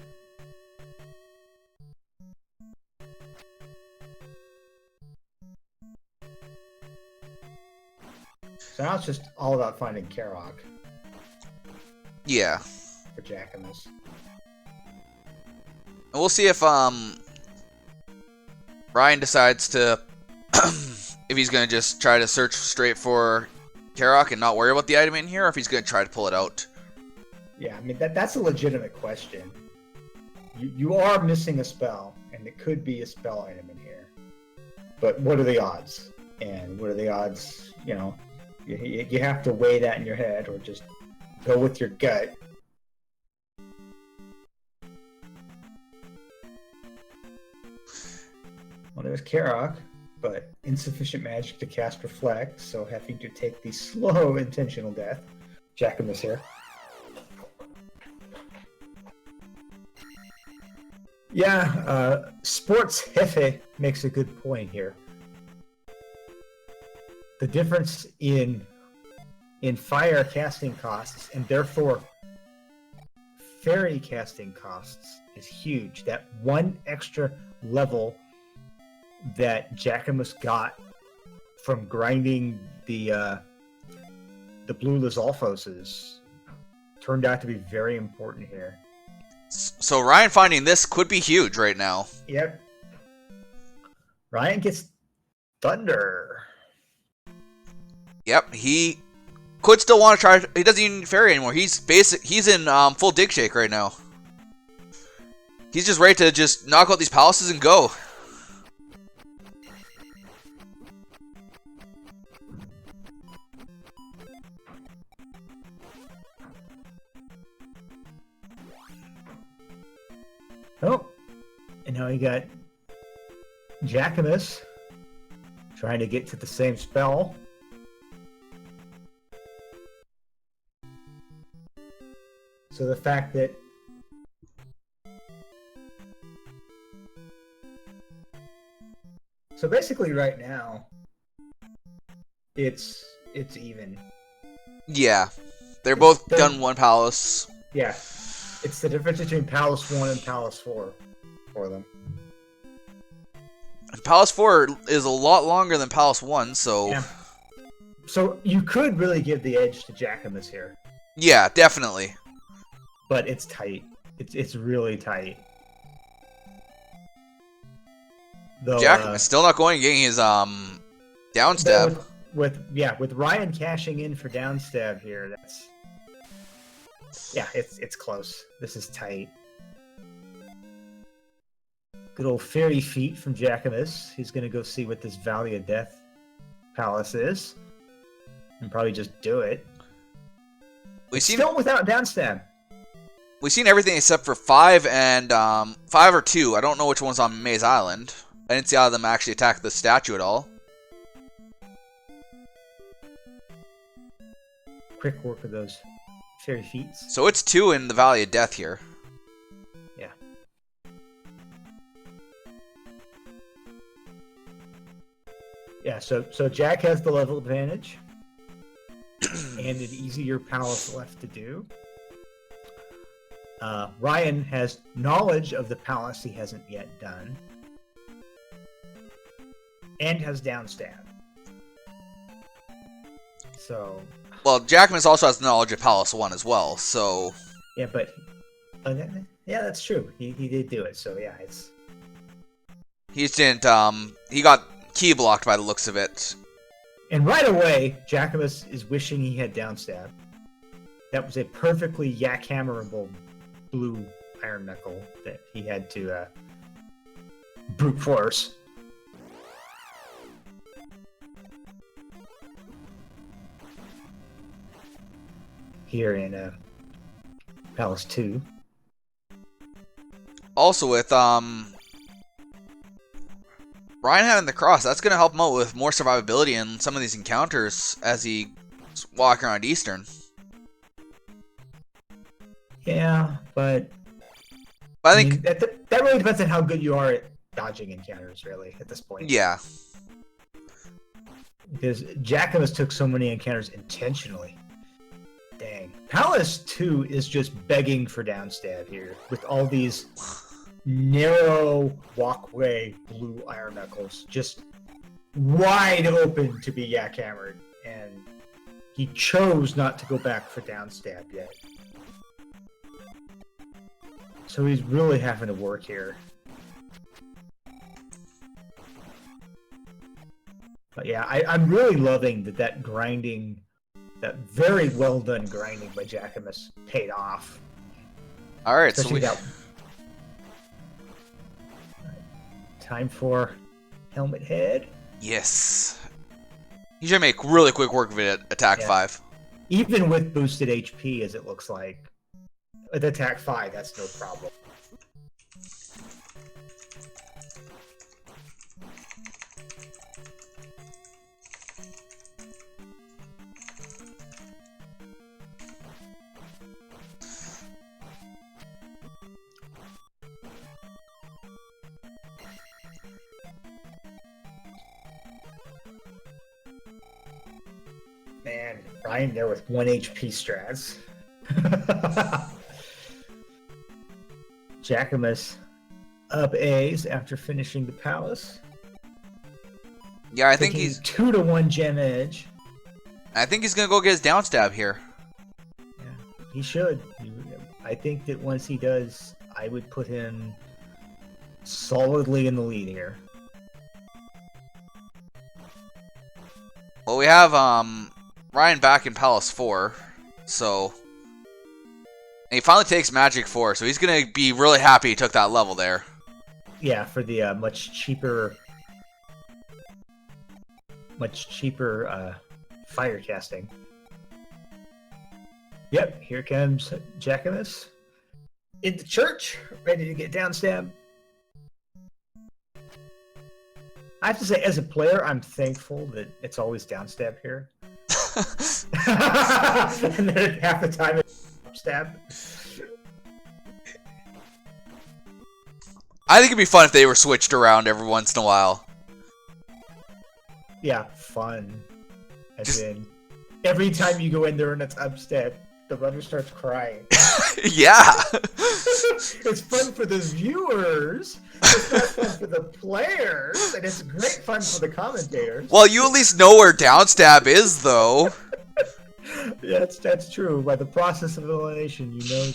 So now it's just all about finding Karok. Yeah. For Jackimus. And we'll see if Ryan decides to if he's going to just try to search straight for Karok and not worry about the item in here, or if he's going to try to pull it out. Yeah, I mean, that's a legitimate question. You are missing a spell, and it could be a spell item in here. But what are the odds? And what are the odds, you know, you have to weigh that in your head, or just go with your gut. Well, there's Karok, but insufficient magic to cast Reflect, so having to take the slow intentional death. Jackimus here. Yeah, Sports Hefe makes a good point here. The difference in fire casting costs, and therefore fairy casting costs, is huge. That one extra level that Jackimus got from grinding the blue Lizalfoses turned out to be very important here. So Ryan finding this could be huge right now. Yep. Ryan gets Thunder. Yep, he could still want to try. He doesn't even need Fairy anymore. He's in full dig shake right now. He's just ready to just knock out these palaces and go. Oh, and now you got Jackimus trying to get to the same spell. So the fact that basically right now it's even. Yeah, they're both done one palace. Yeah. It's the difference between Palace 1 and Palace 4 for them. Palace 4 is a lot longer than Palace 1, so... Yeah. So you could really give the edge to Jackimus here. Yeah, definitely. but it's tight. It's really tight. Though, Jackimus is still not going and getting his down stab. With Ryan cashing in for down stab here, it's close. This is tight. Good old fairy feet from Jackimus. He's gonna go see what this Valley of Death Palace is, and probably just do it. Still without down stab. We've seen everything except for 5 and 5 or 2. I don't know which one's on Maze Island. I didn't see how them actually attack the statue at all. Quick work of those fairy feet. So it's 2 in the Valley of Death here. Yeah. Yeah, so Jack has the level advantage. And an easier palace left to do. Ryan has knowledge of the palace he hasn't yet done. And has down stab. So... Well, Jackimus also has knowledge of Palace 1 as well, so... Yeah, but... yeah, that's true. He did do it, so yeah, it's... He just didn't, he got key blocked by the looks of it. And right away, Jackimus is wishing he had down stab. That was a perfectly jackhammerable blue iron knuckle that he had to brute force. Here in Palace 2. Also with Ryan having the cross, that's going to help him out with more survivability in some of these encounters as he walks around Eastern. Yeah, but I think mean, that really depends on how good you are at dodging encounters, really, at this point. Yeah. Because Jackimus took so many encounters intentionally. Dang. Palace 2 is just begging for downstab here, with all these narrow walkway blue iron knuckles just wide open to be jackhammered, and he chose not to go back for downstab yet. So he's really having to work here. But yeah, I'm really loving that grinding, that very well done grinding by Jackimus paid off. Alright, so we... Time for Helmet Head. Yes. He's gonna make really quick work of it at attack 5. Even with boosted HP, as it looks like. At attack 5, that's no problem. Man, Ryan there with 1 HP strats. Jackimus up A's after finishing the palace. Yeah, I think he's 2-1 gem edge. I think he's gonna go get his down stab here. Yeah, he should. I think that once he does, I would put him solidly in the lead here. Well, we have Ryan back in Palace 4, so... And he finally takes Magic 4, so he's going to be really happy he took that level there. Yeah, for the much cheaper fire casting. Yep, here comes Jackimus in the church, ready to get down stab. I have to say, as a player, I'm thankful that it's always down stab here. And then half the time it's up stab. I think it'd be fun if they were switched around every once in a while. Yeah, fun. As in, every time you go in there and it's up stab, the runner starts crying. Yeah! It's fun for the viewers. It's not fun for the players, and it's great fun for the commentators. Well, you at least know where down stab is, though. Yeah, that's true. By the process of elimination, you know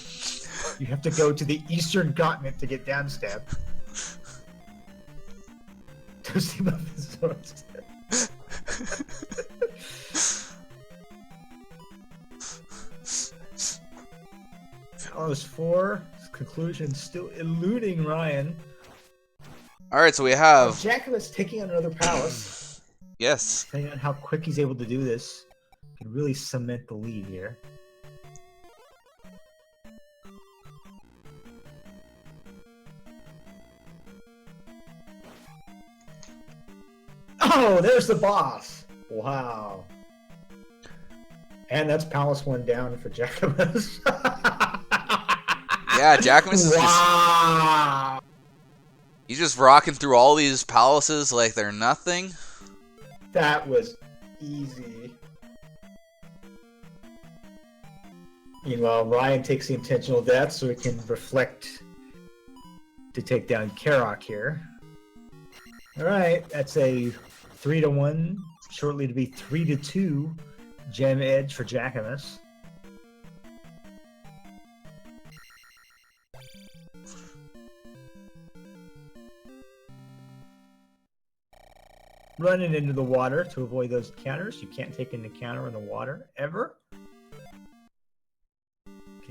You have to go to the eastern continent to get downstabbed. Toasting muffins. Palace 4. Conclusion still eluding Ryan. Alright, so we have... Jackimus taking on another palace. Yes. Depending on how quick he's able to do this, can really cement the lead here. Oh, there's the boss. Wow. And that's Palace 1 down for Jackimus. Yeah, Jackimus is wow. He's just rocking through all these palaces like they're nothing. That was easy. Meanwhile, Ryan takes the intentional death so he can reflect to take down Karok here. Alright, that's a 3-1, shortly to be 3-2 gem edge for Jackimus. Running into the water to avoid those counters. You can't take an encounter in the water, ever.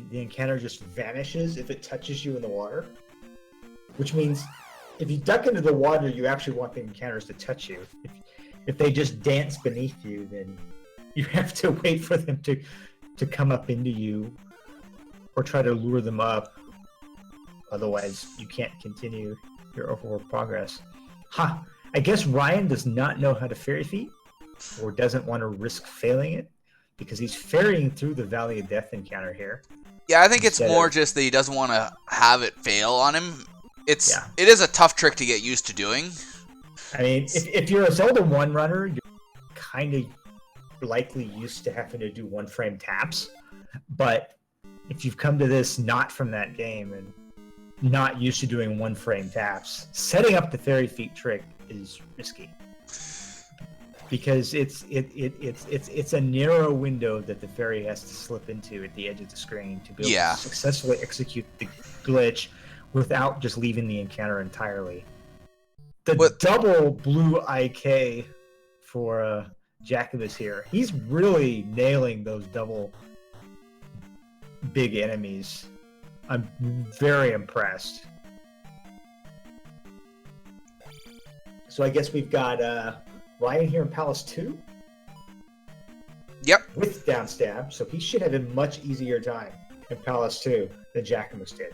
The encounter just vanishes if it touches you in the water. Which means, if you duck into the water, you actually want the encounters to touch you. If they just dance beneath you, then you have to wait for them to come up into you. Or try to lure them up. Otherwise, you can't continue your overall progress. Ha! Huh. I guess Ryan does not know how to fairy feet, or doesn't want to risk failing it, because he's ferrying through the Valley of Death encounter here. Yeah, I think it's more just that he doesn't want to have it fail on him. It is a tough trick to get used to doing. I mean, if you're a Zelda 1 runner, you're kind of likely used to having to do one-frame taps. But if you've come to this not from that game and not used to doing one-frame taps, setting up the fairy feet trick is risky, because it's a narrow window that the fairy has to slip into at the edge of the screen to be able to successfully execute the glitch without just leaving the encounter entirely. The double blue IK for Jackimus here. He's really nailing those double big enemies. I'm very impressed. So I guess we've got Ryan here in Palace 2. Yep. With downstab, so he should have a much easier time in Palace 2 than Jackimus did.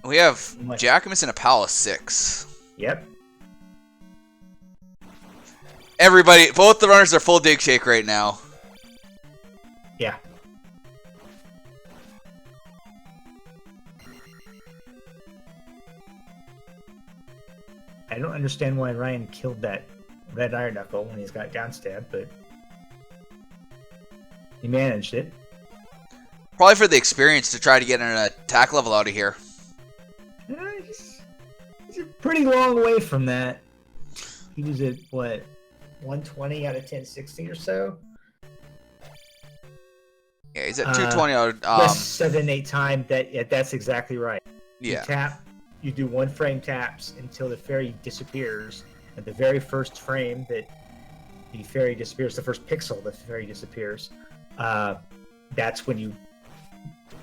We have Jackimus in a Palace 6. Yep. Everybody, both the runners are full dig shake right now. Yeah. I don't understand why Ryan killed that red iron knuckle when he's got downstab, but he managed it. Probably for the experience to try to get an attack level out of here. He's a pretty long way from that. He was at, what, 120 out of 1060 or so? Yeah, he's at 220 out of... Yes, 7-8 time. That's exactly right. Yeah. You tap, you do one frame taps until the fairy disappears. At the very first frame that the fairy disappears, the first pixel the fairy disappears, that's when you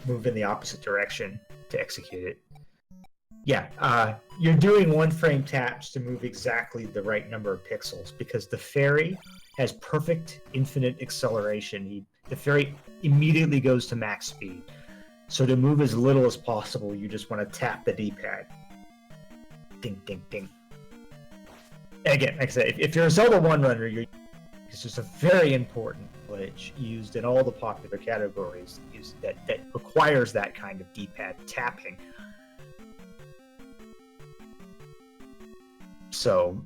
move in the opposite direction to execute it. Yeah, you're doing one frame taps to move exactly the right number of pixels, because the fairy has perfect infinite acceleration. The fairy immediately goes to max speed. So to move as little as possible, you just want to tap the D-pad. Ding, ding, ding. And again, like I said, if you're a Zelda 1 runner, it's just a very important glitch used in all the popular categories that requires that kind of D-pad tapping. So,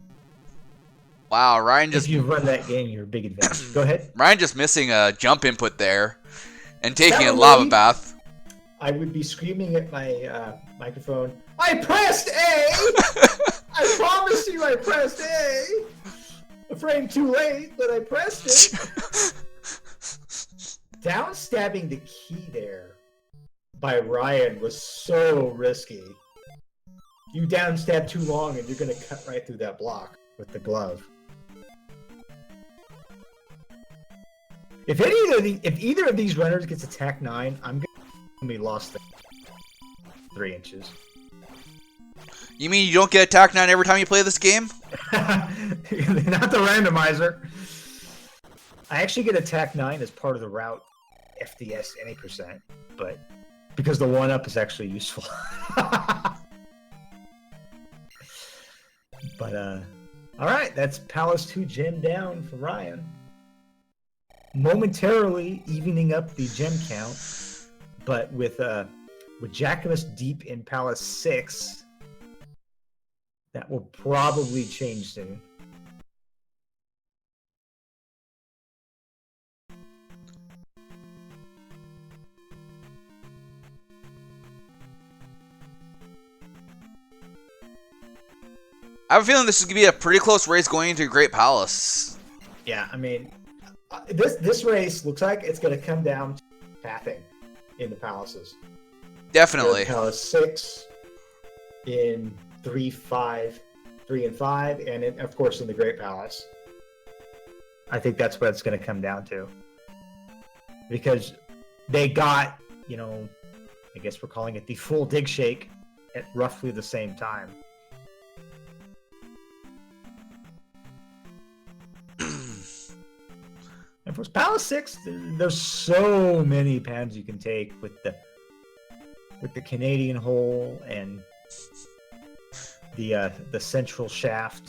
wow, Ryan just... If you run that game, you're a big advantage. Go ahead. Ryan just missing a jump input there and taking a lava bath. I would be screaming at my microphone, I pressed A! I promise you I pressed A! A frame too late, but I pressed it. Downstabbing the key there by Ryan was so risky. You down stab too long and you're going to cut right through that block with the glove. If either of these runners gets attack 9, I'm going to be lost 3 inches. You mean you don't get attack 9 every time you play this game? Not the randomizer. I actually get attack 9 as part of the route FDS any percent, but because the 1-up is actually useful. But alright, that's Palace 2 gem down for Ryan. Momentarily evening up the gem count, but with Jackimus deep in Palace 6, that will probably change soon. I have a feeling this is going to be a pretty close race going into Great Palace. Yeah, I mean, this race looks like it's going to come down to pathing in the palaces. Definitely. Palace 6 in 3, 5, 3 and 5, and of course in the Great Palace. I think that's what it's going to come down to. Because they got, you know, I guess we're calling it the full dig shake at roughly the same time. And for Palace 6, there's so many paths you can take with the Canadian hole and the central shaft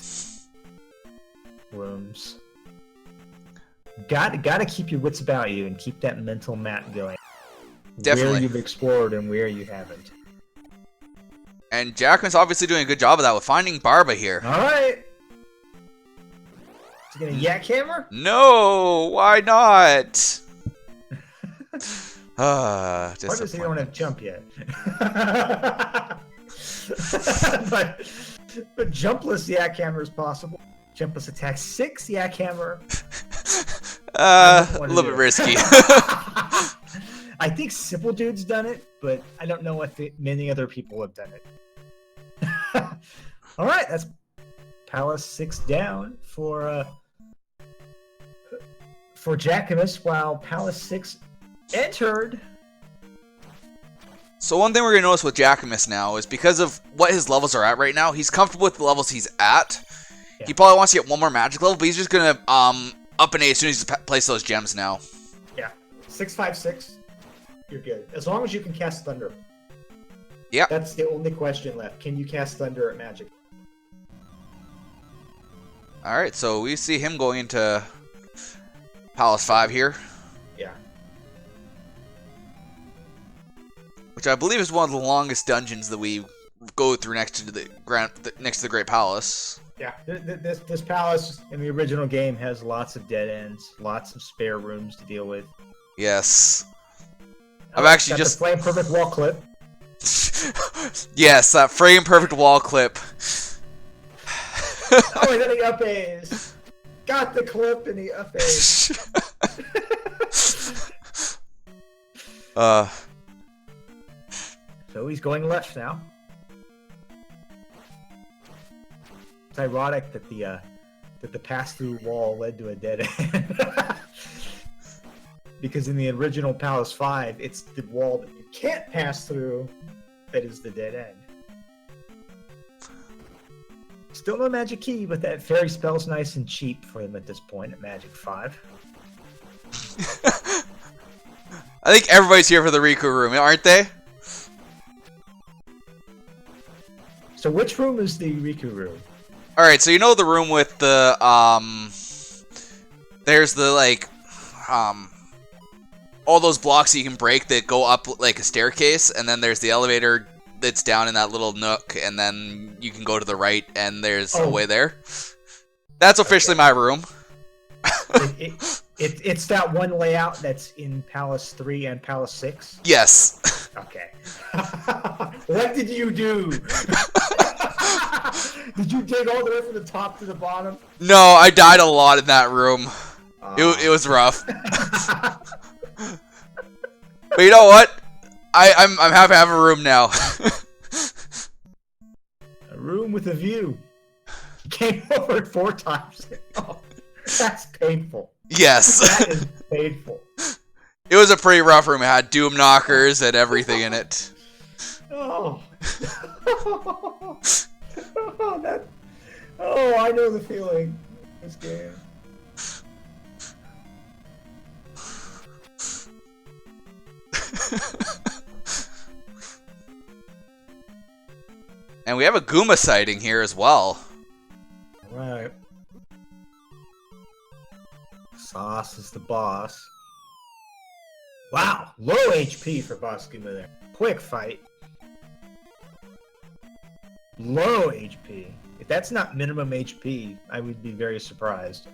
rooms. Gotta keep your wits about you and keep that mental map going. Definitely. Where you've explored and where you haven't. And Jackman's obviously doing a good job of that with finding Barba here. All right. Is he gonna yak hammer? No, why not? Why does he don't have jump yet? but jumpless yak hammer is possible. Jumpless attack 6 yak hammer. A little bit risky. I think Simple Dude's done it, but I don't know if many other people have done it. All right, that's Palace 6 down for Jackimus, while Palace 6 entered. So one thing we're going to notice with Jackimus now is because of what his levels are at right now, he's comfortable with the levels he's at. Yeah. He probably wants to get one more magic level, but he's just going to up an A as soon as he places those gems now. Yeah, 656, you're good. As long as you can cast Thunder. Yeah. That's the only question left. Can you cast Thunder at magic? Alright, so we see him going into Palace 5 here. Yeah. Which I believe is one of the longest dungeons that we go through next to the Great Palace. Yeah, this palace in the original game has lots of dead ends, lots of spare rooms to deal with. Yes. I've actually just the flame perfect wall clip. Yes, that frame perfect wall clip. Oh, and then he up A's. Got the clip and he up A's. So he's going left now. It's ironic that the pass-through wall led to a dead end. Because in the original Palace 5, it's the wall that you can't pass through that is the dead end. Still no magic key, but that fairy spell's nice and cheap for him at this point at Magic 5. I think everybody's here for the Riku room, aren't they? So which room is the Riku room? Alright, so you know the room with the, there's the, like, all those blocks that you can break that go up like a staircase, and then there's the elevator that's down in that little nook, and then you can go to the right, and there's a way there. That's officially my room. It's that one layout that's in Palace 3 and Palace 6? Yes. Okay. What did you do? Did you dig all the way from the top to the bottom? No, I died a lot in that room. It was rough. But you know what? I'm happy I have a room now. A room with a view. Came over it 4 times. Oh, that's painful. Yes. That is painful. It was a pretty rough room. It had doom knockers and everything in it. Oh. Oh, I know the feeling. This game. And we have a Goomba sighting here as well. Right. Sauce is the boss. Wow, low HP for Boss Goomba there. Quick fight. Low HP. If that's not minimum HP, I would be very surprised.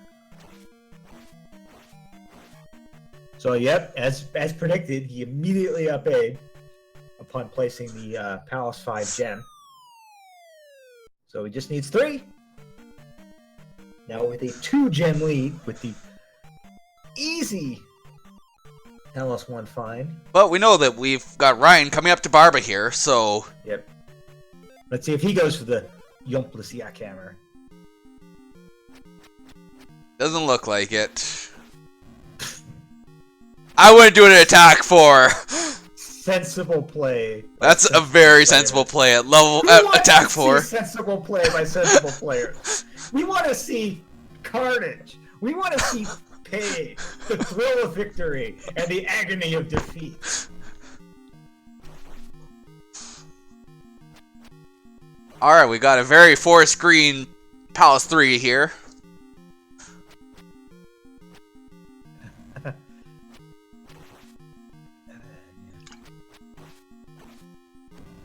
So, yep, as predicted, he immediately upade upon placing the Palace 5 gem. So he just needs 3. Now with a 2 gem lead, with the easy Palace 1 find. But we know that we've got Ryan coming up to Barba here, so... Yep. Let's see if he goes for the Yompless Jackhammer. Doesn't look like it. I wouldn't do an attack 4. Sensible play. That's a very sensible play at level attack 4. Sensible play by sensible players. We want to see carnage. We want to see pain, the thrill of victory, and the agony of defeat. Alright, we got a very forest green Palace 3 here.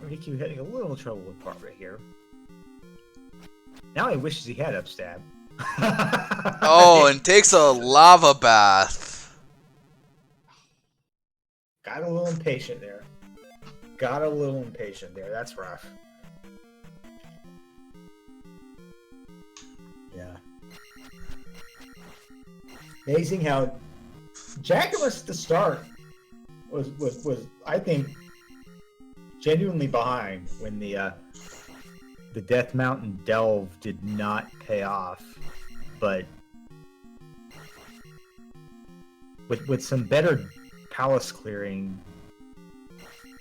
Riku having a little trouble with Barbara here. Now he wishes he had upstab. Oh, and takes a lava bath. Got a little impatient there. That's rough. Yeah. Amazing how Jackimus at the start was I think genuinely behind when the Death Mountain delve did not pay off, but with some better palace clearing,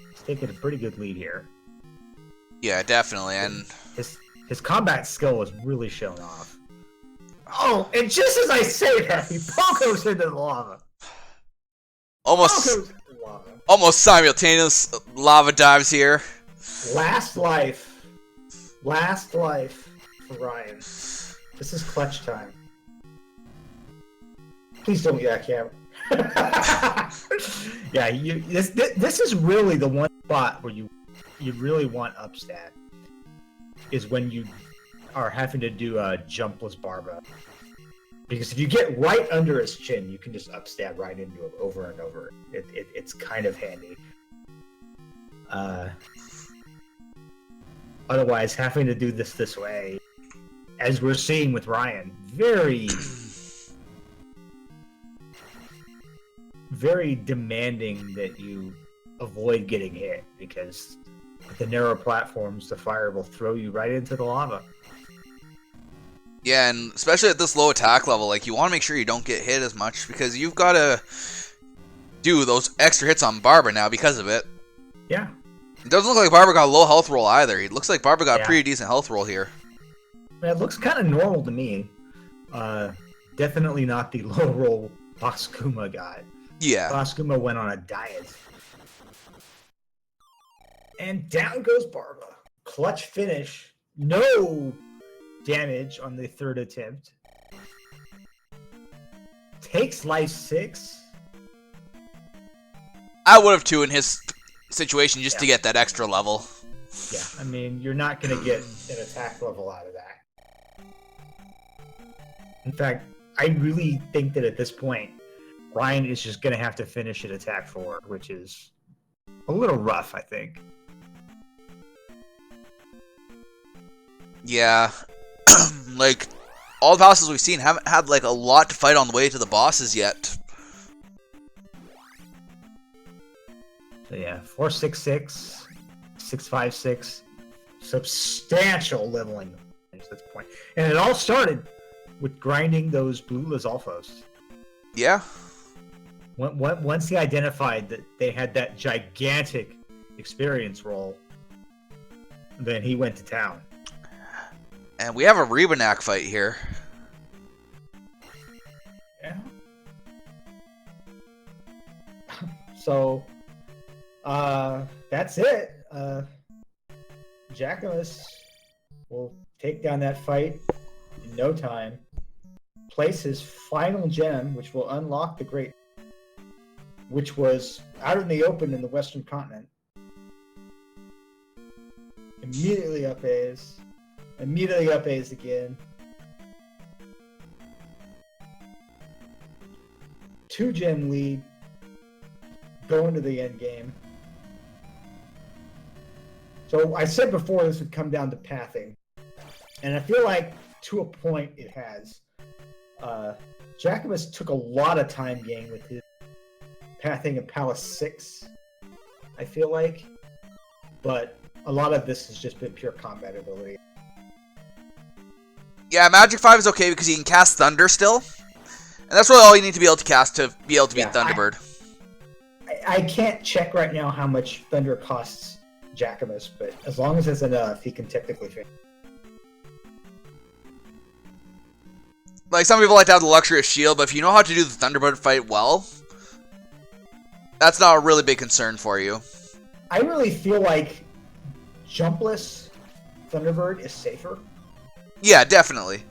he's taking a pretty good lead here. Yeah, definitely, and his combat skill was really shown off. Oh, and just as I say that, he pokos into the lava. Almost simultaneous lava dives here. Last life for Ryan. This is clutch time. Please don't jackhammer. Yeah, this is really the one spot where you really want upstat. Is when you are having to do a jumpless Barba. Because if you get right under his chin, you can just upstab right into him over and over. It's kind of handy. Otherwise, having to do this way, as we're seeing with Ryan, very, very demanding that you avoid getting hit, because with the narrow platforms, the fire will throw you right into the lava. Yeah, and especially at this low attack level, like, you want to make sure you don't get hit as much, because you've got to do those extra hits on Barba now because of it. Yeah. It doesn't look like Barba got a low health roll either. It looks like Barba got a pretty decent health roll here. It looks kind of normal to me. Definitely not the low roll Boss Goomba got. Yeah. Boss Goomba went on a diet. And down goes Barba. Clutch finish. No damage on the 3rd attempt. Takes life 6. I would have too in his situation just to get that extra level. Yeah, I mean, you're not going to get an attack level out of that. In fact, I really think that at this point, Ryan is just going to have to finish at attack 4, which is a little rough, I think. Yeah. Like, all the bosses we've seen haven't had, like, a lot to fight on the way to the bosses yet. So yeah, 466, 656, substantial leveling at this point. And it all started with grinding those blue Lizalfos. Yeah. Once he identified that they had that gigantic experience roll, then he went to town. And we have a Rebanak fight here. Yeah. So, that's it. Jackimus will take down that fight in no time, place his final gem, which will unlock the Great, which was out in the open in the Western continent. Immediately up A's. Immediately up A's again. 2-gem lead. Going to the end game. So I said before this would come down to pathing. And I feel like to a point it has. Jackimus took a lot of time gain with his pathing of Palace 6, I feel like. But a lot of this has just been pure combat ability. Yeah, Magic 5 is okay because you can cast Thunder still. And that's really all you need to be able to cast to be able to beat Thunderbird. I can't check right now how much Thunder costs Jackimus, but as long as it's enough, he can technically finish. Like, some people like to have the luxury of shield, but if you know how to do the Thunderbird fight well, that's not a really big concern for you. I really feel like jumpless Thunderbird is safer. Yeah, definitely.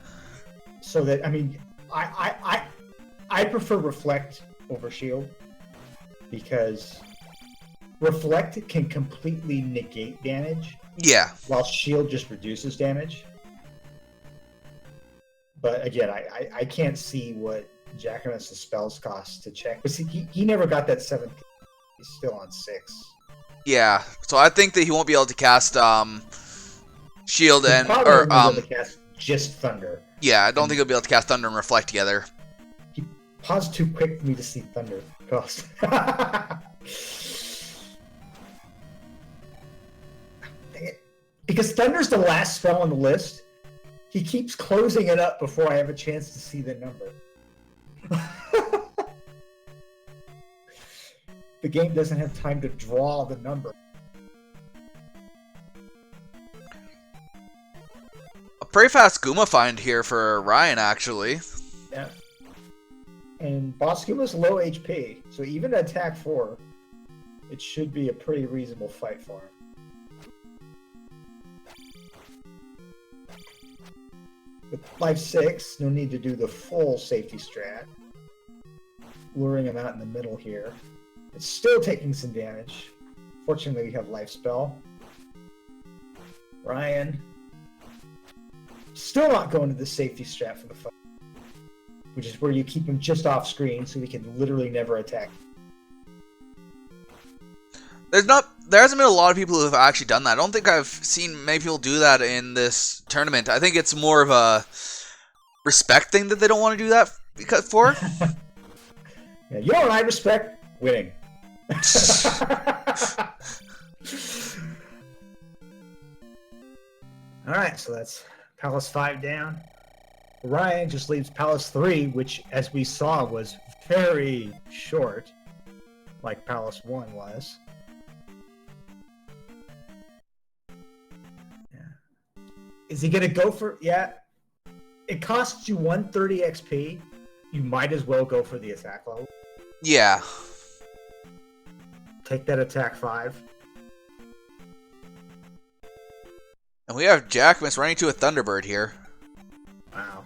So that, I mean, I prefer Reflect over Shield, because Reflect can completely negate damage. Yeah. While Shield just reduces damage. But again, I can't see what Jackimus' spells cost to check. But see, he never got that 7. He's still on 6. Yeah. So I think that he won't be able to cast Shield He's and probably won't be able to cast just Thunder. Yeah, I don't think he'll be able to cast Thunder and Reflect together. He paused too quick for me to see Thunder cost. Because Thunder's the last spell on the list. He keeps closing it up before I have a chance to see the number. The game doesn't have time to draw the number. A pretty fast Guma find here for Ryan, actually. Yeah. And Boss Guma's low HP, so even at attack 4, it should be a pretty reasonable fight for him. With life 6, no need to do the full safety strat. Luring him out in the middle here. It's still taking some damage. Fortunately, we have life spell. Ryan. Still not going to the safety strat for the fight. Which is where you keep him just off screen so he can literally never attack. There hasn't been a lot of people who have actually done that. I don't think I've seen many people do that in this tournament. I think it's more of a respect thing that they don't want to do that for. Yeah, you know what I respect? Winning. Alright, so that's Palace 5 down. Ryan just leaves Palace 3, which, as we saw, was very short, like Palace 1 was. Yeah. Is he going to go for... Yeah. It costs you 130 XP. You might as well go for the attack level. Yeah. Take that attack 5. And we have Jackimus running to a Thunderbird here. Wow.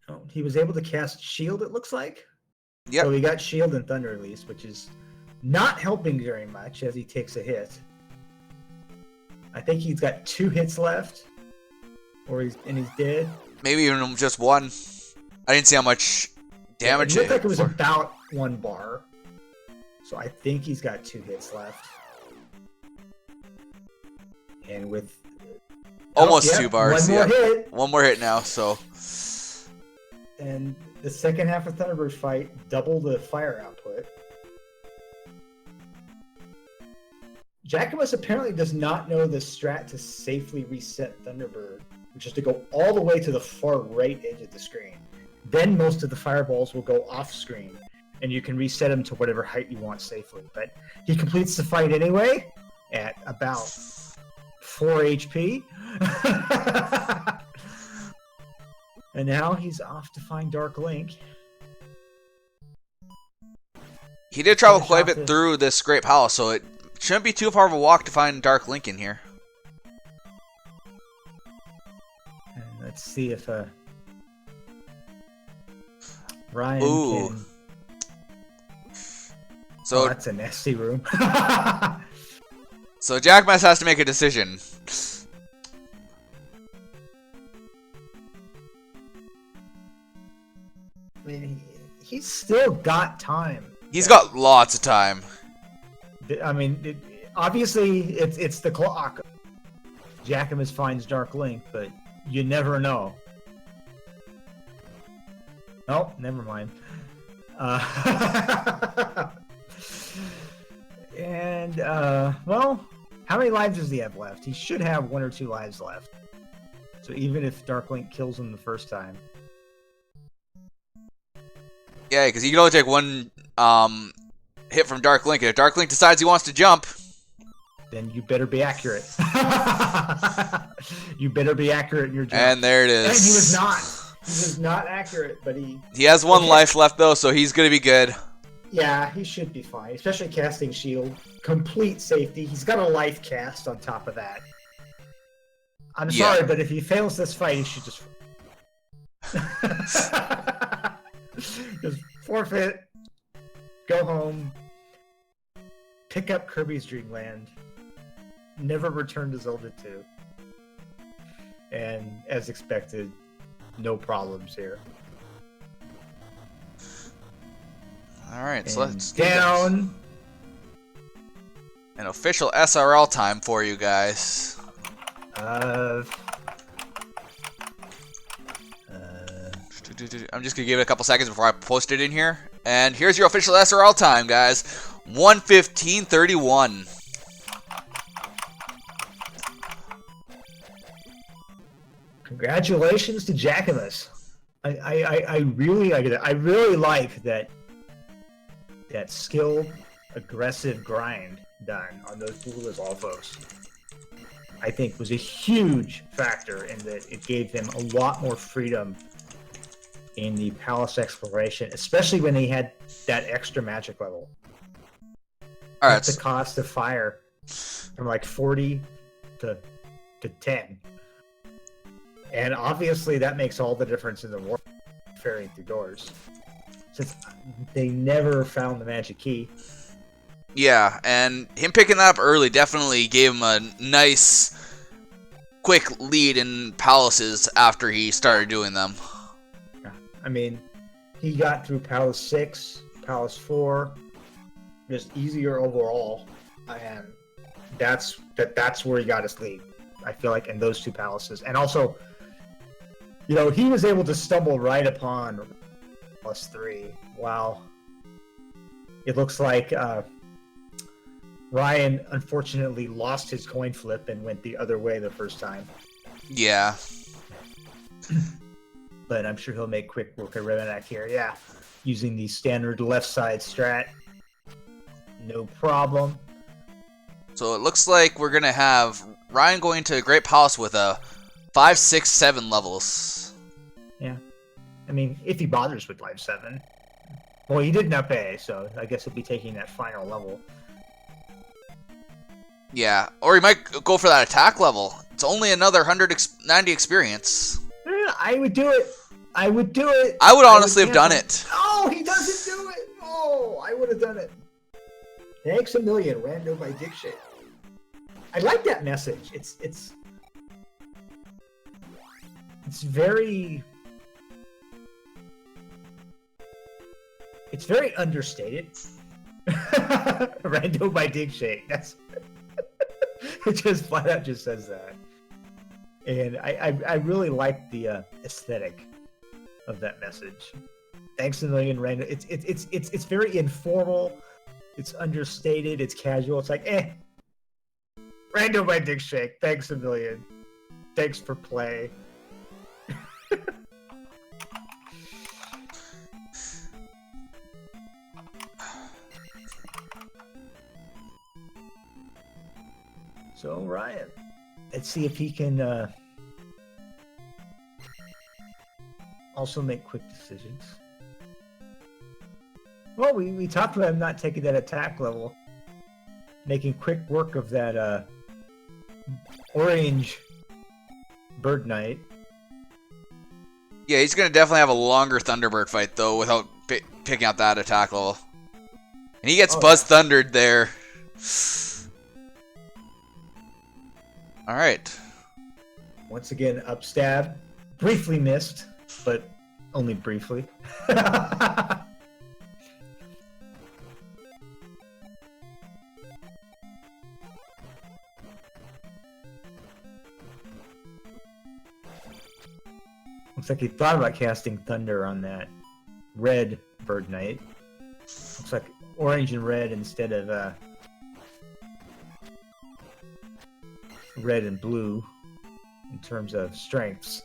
Oh, he was able to cast Shield, it looks like. Yep. So he got Shield and Thunder at least, which is not helping very much as he takes a hit. I think he's got 2 hits left. Or he's dead. Maybe even just 1. I didn't see how much damage it looked like it was about 1 bar. So I think he's got 2 hits left. And with... Almost 2 bars. One more hit. One more hit now, so... And The second half of Thunderbird fight, double the fire output. Jackimus apparently does not know the strat to safely reset Thunderbird, which is to go all the way to the far right edge of the screen. Then most of the fireballs will go off screen, and you can reset them to whatever height you want safely. But he completes the fight anyway at about 4 HP. And now he's off to find Dark Link. He did travel quite a bit through this great palace, so it shouldn't be too far of a walk to find Dark Link in here. And let's see if Ryan can... So that's a nasty room. So Jackimus has to make a decision. I mean, he's still got time. He's got lots of time. I mean, obviously, it's the clock. Jackimus finds Dark Link, but you never know. Oh, never mind. And, well, how many lives does he have left? He should have 1 or 2 lives left. So even if Dark Link kills him the first time. Yeah, because he can only take 1 hit from Dark Link, and if Dark Link decides he wants to jump, then you better be accurate. You better be accurate in your jump. And there it is. And he was not. He was not accurate, but he has 1 life left, though, so he's going to be good. Yeah, he should be fine, especially casting shield. Complete safety. He's got a life cast on top of that. I'm sorry, but if he fails this fight, he should just... just forfeit, go home, pick up Kirby's Dream Land, never return to Zelda 2. And as expected, no problems here. Alright, so let's down. An official SRL time for you guys. I'm just gonna give it a couple seconds before I post it in here. And here's your official SRL time, guys. 1:15:31. Congratulations to Jackimus. I really like that skilled, aggressive grind done on those blue revolvos. I think was a huge factor in that it gave him a lot more freedom in the palace exploration, especially when he had that extra magic level. All right, the cost of fire from like 40 to 10. And obviously that makes all the difference in the war ferrying through doors. Since they never found the magic key. Yeah, and him picking that up early definitely gave him a nice, quick lead in palaces after he started doing them. I mean, he got through Palace 6, Palace 4, just easier overall, and that's where he got his lead. I feel like in those 2 palaces, and also, you know, he was able to stumble right upon +3. Wow. It looks like Ryan unfortunately lost his coin flip and went the other way the first time. Yeah. But I'm sure he'll make quick work of Remenak here. Yeah. Using the standard left side strat. No problem. So it looks like we're going to have Ryan going to Great Palace with a 5, 6, 7 levels. Yeah. I mean, if he bothers with Life 7. Well, he didn't up A, so I guess he'll be taking that final level. Yeah, or he might go for that attack level. It's only another 190 experience. I would do it. I would do it. I would honestly have done it. Oh, he doesn't do it. Oh, I would have done it. Thanks a million, Rando by Dick Shake. I like that message. It's very understated. Rando by Dig Shake. That's it. Just flat out just says that, and I really like the aesthetic of that message. Thanks a million, random. It's very informal. It's understated. It's casual. It's like, random ending shake. Thanks a million. Thanks for play. So Ryan, let's see if he can also make quick decisions. Well, we talked about him not taking that attack level, making quick work of that orange bird knight. Yeah, he's gonna definitely have a longer Thunderbird fight though, without picking out that attack level. And he gets Buzz Thundered there. All right. Once again, upstab, briefly missed, but only briefly. Looks like he thought about casting Thunder on that red Bird Knight. Looks like orange and red instead of red and blue in terms of strengths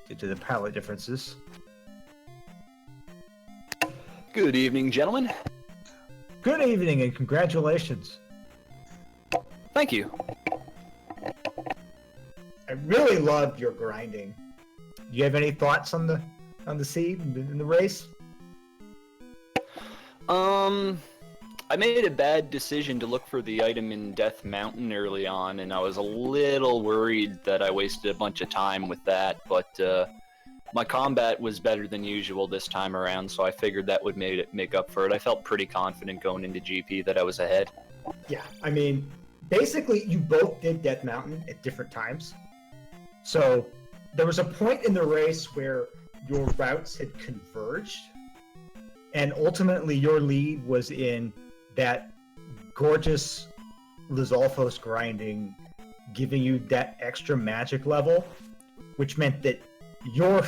due to the palette differences. Good evening, gentlemen. Good evening and congratulations. Thank you. I really loved your grinding. Do you have any thoughts on the seed in the race? I made a bad decision to look for the item in Death Mountain early on, and I was a little worried that I wasted a bunch of time with that, but my combat was better than usual this time around, so I figured that would make up for it. I felt pretty confident going into GP that I was ahead. Yeah, I mean, basically you both did Death Mountain at different times. So there was a point in the race where your routes had converged, and ultimately your lead was in that gorgeous Lizalfos grinding, giving you that extra magic level, which meant that your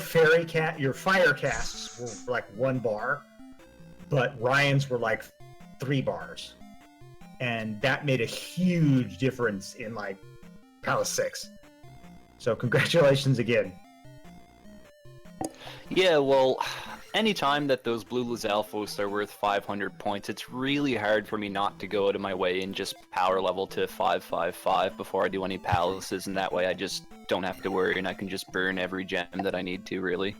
your fire casts were like 1 bar, but Ryan's were like 3 bars. And that made a huge difference in like Palace 6. So congratulations again. Yeah, well, anytime that those blue Lizalfos are worth 500 points, it's really hard for me not to go out of my way and just power level to 555 before I do any palaces, and that way I just don't have to worry and I can just burn every gem that I need to, really.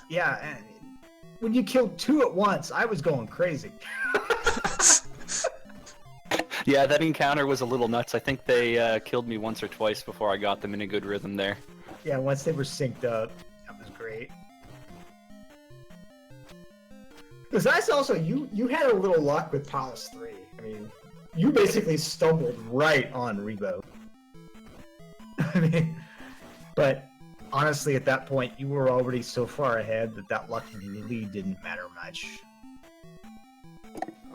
Yeah, and when you killed 2 at once, I was going crazy. Yeah, that encounter was a little nuts. I think they killed me once or twice before I got them in a good rhythm there. Yeah, once they were synced up, that was great. Because that's also, you had a little luck with Palace 3. I mean, you basically stumbled right on Rebo. I mean, but honestly, at that point, you were already so far ahead that luck really didn't matter much.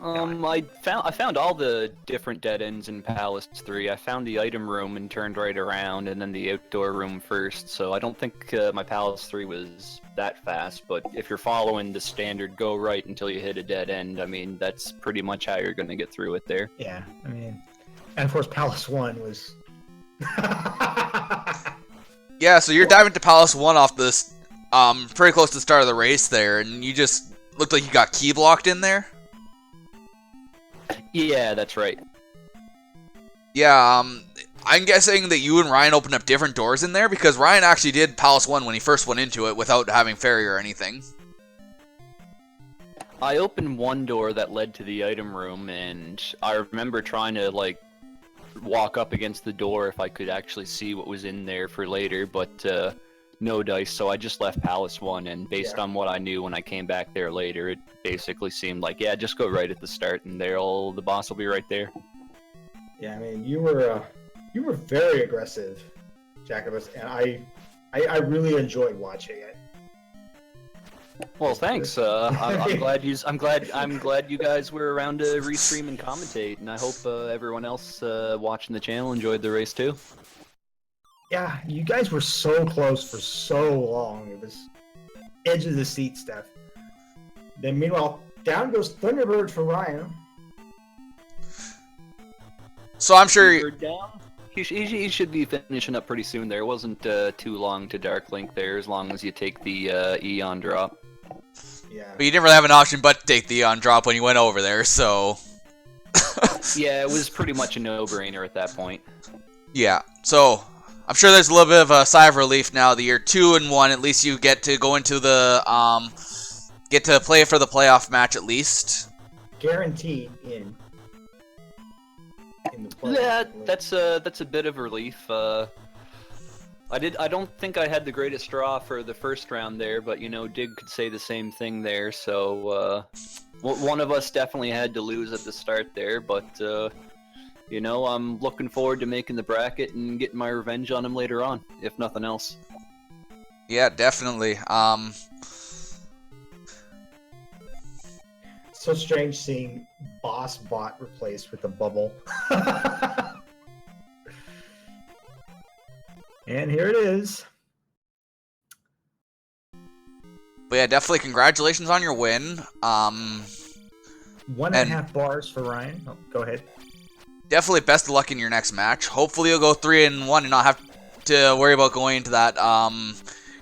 I found all the different dead ends in Palace 3. I found the item room and turned right around, and then the outdoor room first, so I don't think my Palace 3 was that fast, but if you're following the standard go right until you hit a dead end, I mean, that's pretty much how you're going to get through it there. Yeah, I mean, and of course Palace 1 was... Yeah, so you're diving to Palace 1 off this, pretty close to the start of the race there, and you just looked like you got key blocked in there? Yeah, that's right. Yeah, I'm guessing that you and Ryan opened up different doors in there, because Ryan actually did Palace 1 when he first went into it without having Fairy or anything. I opened one door that led to the item room, and I remember trying to, like, walk up against the door if I could actually see what was in there for later, but no dice, so I just left Palace 1, and based on what I knew when I came back there later, it basically seemed like, yeah, just go right at the start, and the boss will be right there. Yeah, I mean, you were very aggressive, Jackimus, and I really enjoyed watching it. Well, thanks. I'm glad you guys were around to restream and commentate, and I hope everyone else watching the channel enjoyed the race too. Yeah, you guys were so close for so long. edge of the seat stuff. Then meanwhile, down goes Thunderbird for Ryan. So I'm sure. Thunderbird down. He should be finishing up pretty soon there. It wasn't too long to Dark Link there, as long as you take the Eon drop. Yeah. But you didn't really have an option but to take the Eon drop when you went over there, so... Yeah, it was pretty much a no-brainer at that point. Yeah, so I'm sure there's a little bit of a sigh of relief now that you're 2-1. At least you get to go into the, get to play for the playoff match at least. Guaranteed in the playoff. Yeah, that's a bit of relief. I don't think I had the greatest draw for the first round there, but you know, Dig could say the same thing there. So one of us definitely had to lose at the start there, but you know, I'm looking forward to making the bracket and getting my revenge on him later on, if nothing else. Yeah, definitely. So strange seeing Boss Bot replaced with a bubble. And here it is. But yeah, definitely congratulations on your win. 1.5 bars for Ryan. Oh, go ahead. Definitely best of luck in your next match. Hopefully you'll go 3-1 and not have to worry about going into that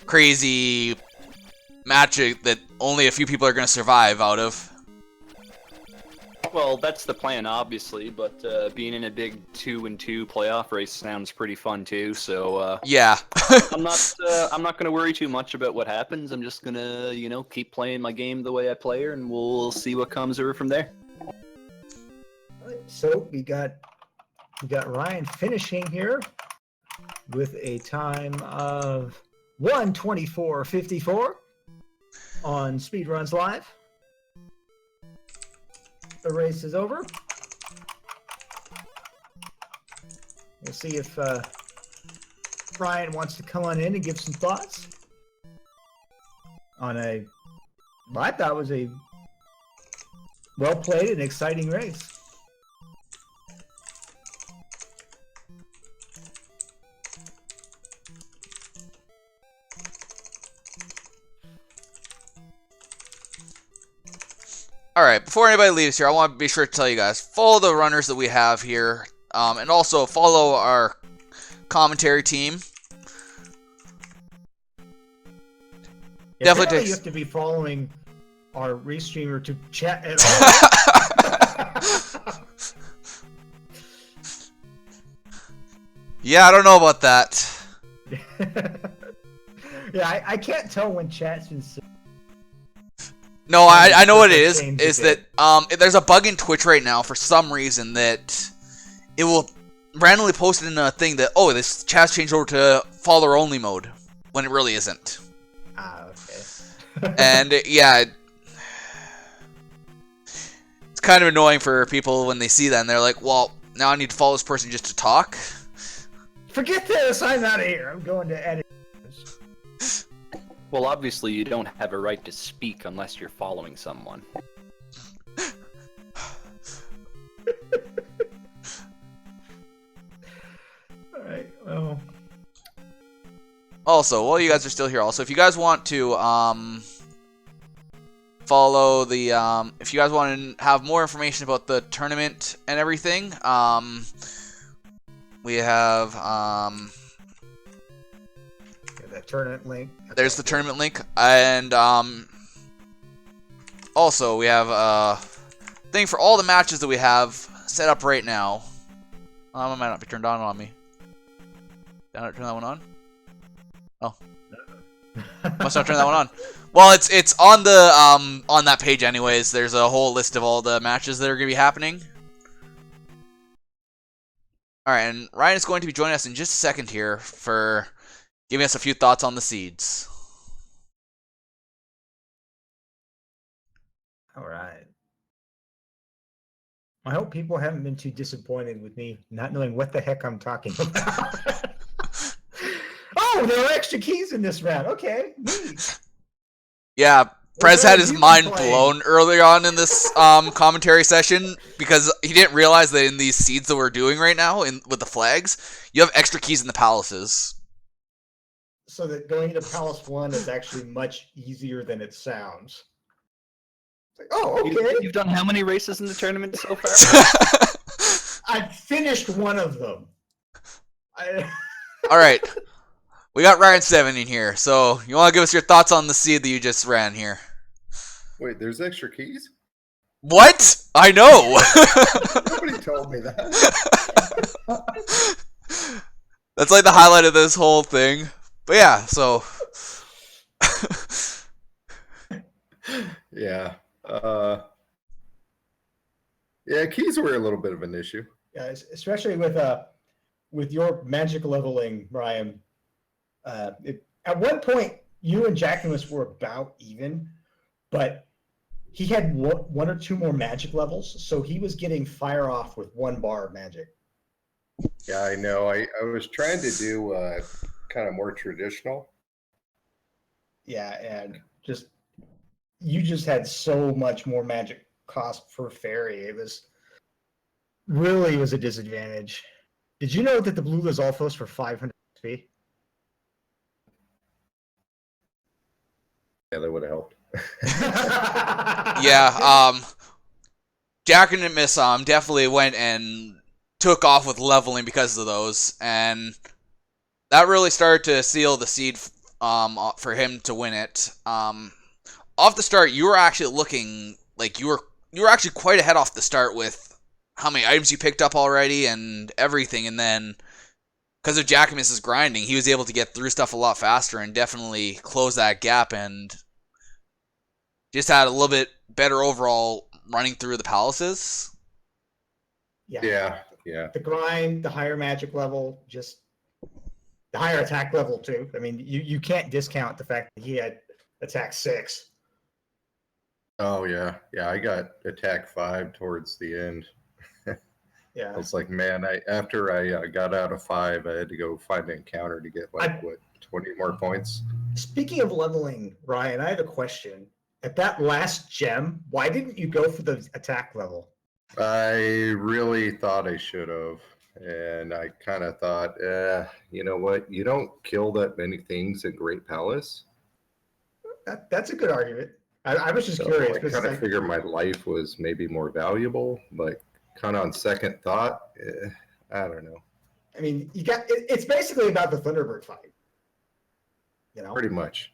crazy match that only a few people are going to survive out of. Well, that's the plan, obviously, but being in a big 2-2 playoff race sounds pretty fun too. So yeah, I'm not going to worry too much about what happens. I'm just gonna, you know, keep playing my game the way I play her, and we'll see what comes over from there. So we got Ryan finishing here with a time of 1:24.54 on Speedruns Live. The race is over. We'll see if Ryan wants to come on in and give some thoughts on what I thought was a well played and exciting race. Alright, before anybody leaves here, I want to be sure to tell you guys, follow the runners that we have here, and also follow our commentary team. Yeah, Definitely you have to be following our restreamer to chat at all. Yeah, I don't know about that. Yeah, I can't tell when chat's been... No, I know what it is that there's a bug in Twitch right now for some reason that it will randomly post in a thing that, oh, this chat's changed over to follower only mode, when it really isn't. Ah, okay. And yeah, it's kind of annoying for people when they see that and they're like, well, now I need to follow this person just to talk. Forget this, I'm out of here. I'm going to edit. Well, obviously you don't have a right to speak unless you're following someone. Alright, well... Also, while you guys are still here, also, if you guys want to follow the, if you guys want to have more information about the tournament and everything, we have, that tournament link. There's the tournament link, and also we have a thing for all the matches that we have set up right now. It might not be turned on me. Did I not turn that one on? Oh, must not turn that one on. Well, it's on the on that page anyways. There's a whole list of all the matches that are gonna be happening. All right, and Ryan is going to be joining us in just a second here for giving us a few thoughts on the seeds. All right. I hope people haven't been too disappointed with me not knowing what the heck I'm talking about. Oh, there are extra keys in this round. Okay, neat. Yeah, Prez had his mind playing? blown earlier on in this commentary session because he didn't realize that in these seeds that we're doing right now with the flags, you have extra keys in the palaces. so that going to Palace 1 is actually much easier than it sounds. It's like, oh, okay. You've done how many races in the tournament so far? I've finished one of them. All right. We got Ryin7 in here, so you want to give us your thoughts on the seed that you just ran here? Wait, there's extra keys? What? I know. Nobody told me that. That's like the highlight of this whole thing. But yeah, so Yeah. Yeah, keys were a little bit of an issue. Yeah, especially with your magic leveling, Ryan. At one point, you and Jackimus were about even, but he had one or two more magic levels, so he was getting fire off with 1 bar of magic. Yeah, I know. I was trying to do kind of more traditional. Yeah, and you just had so much more magic cost per fairy. It was a disadvantage. Did you know that the blue was alphos for 500 XP? Yeah, that would have helped. yeah, Jackimus definitely went and took off with leveling because of those, and that really started to seal the seed for him to win it. Off the start, you were actually looking like you were actually quite ahead off the start with how many items you picked up already and everything, and then because of Jackimus's grinding, he was able to get through stuff a lot faster and definitely close that gap and just had a little bit better overall running through the palaces. Yeah. The grind, the higher magic level, just the higher attack level too. I mean, you can't discount the fact that he had attack 6. Oh, yeah. Yeah, I got attack 5 towards the end. Yeah. I was like, man, after I got out of 5, I had to go find an encounter to get 20 more points. Speaking of leveling, Ryan, I have a question. At that last gem, why didn't you go for the attack level? I really thought I should have. And I kind of thought, you know what? You don't kill that many things in Great Palace. That's a good argument. I was just curious. I kind of figured my life was maybe more valuable, but kind of on second thought, I don't know. I mean, it's basically about the Thunderbird fight. You know? Pretty much.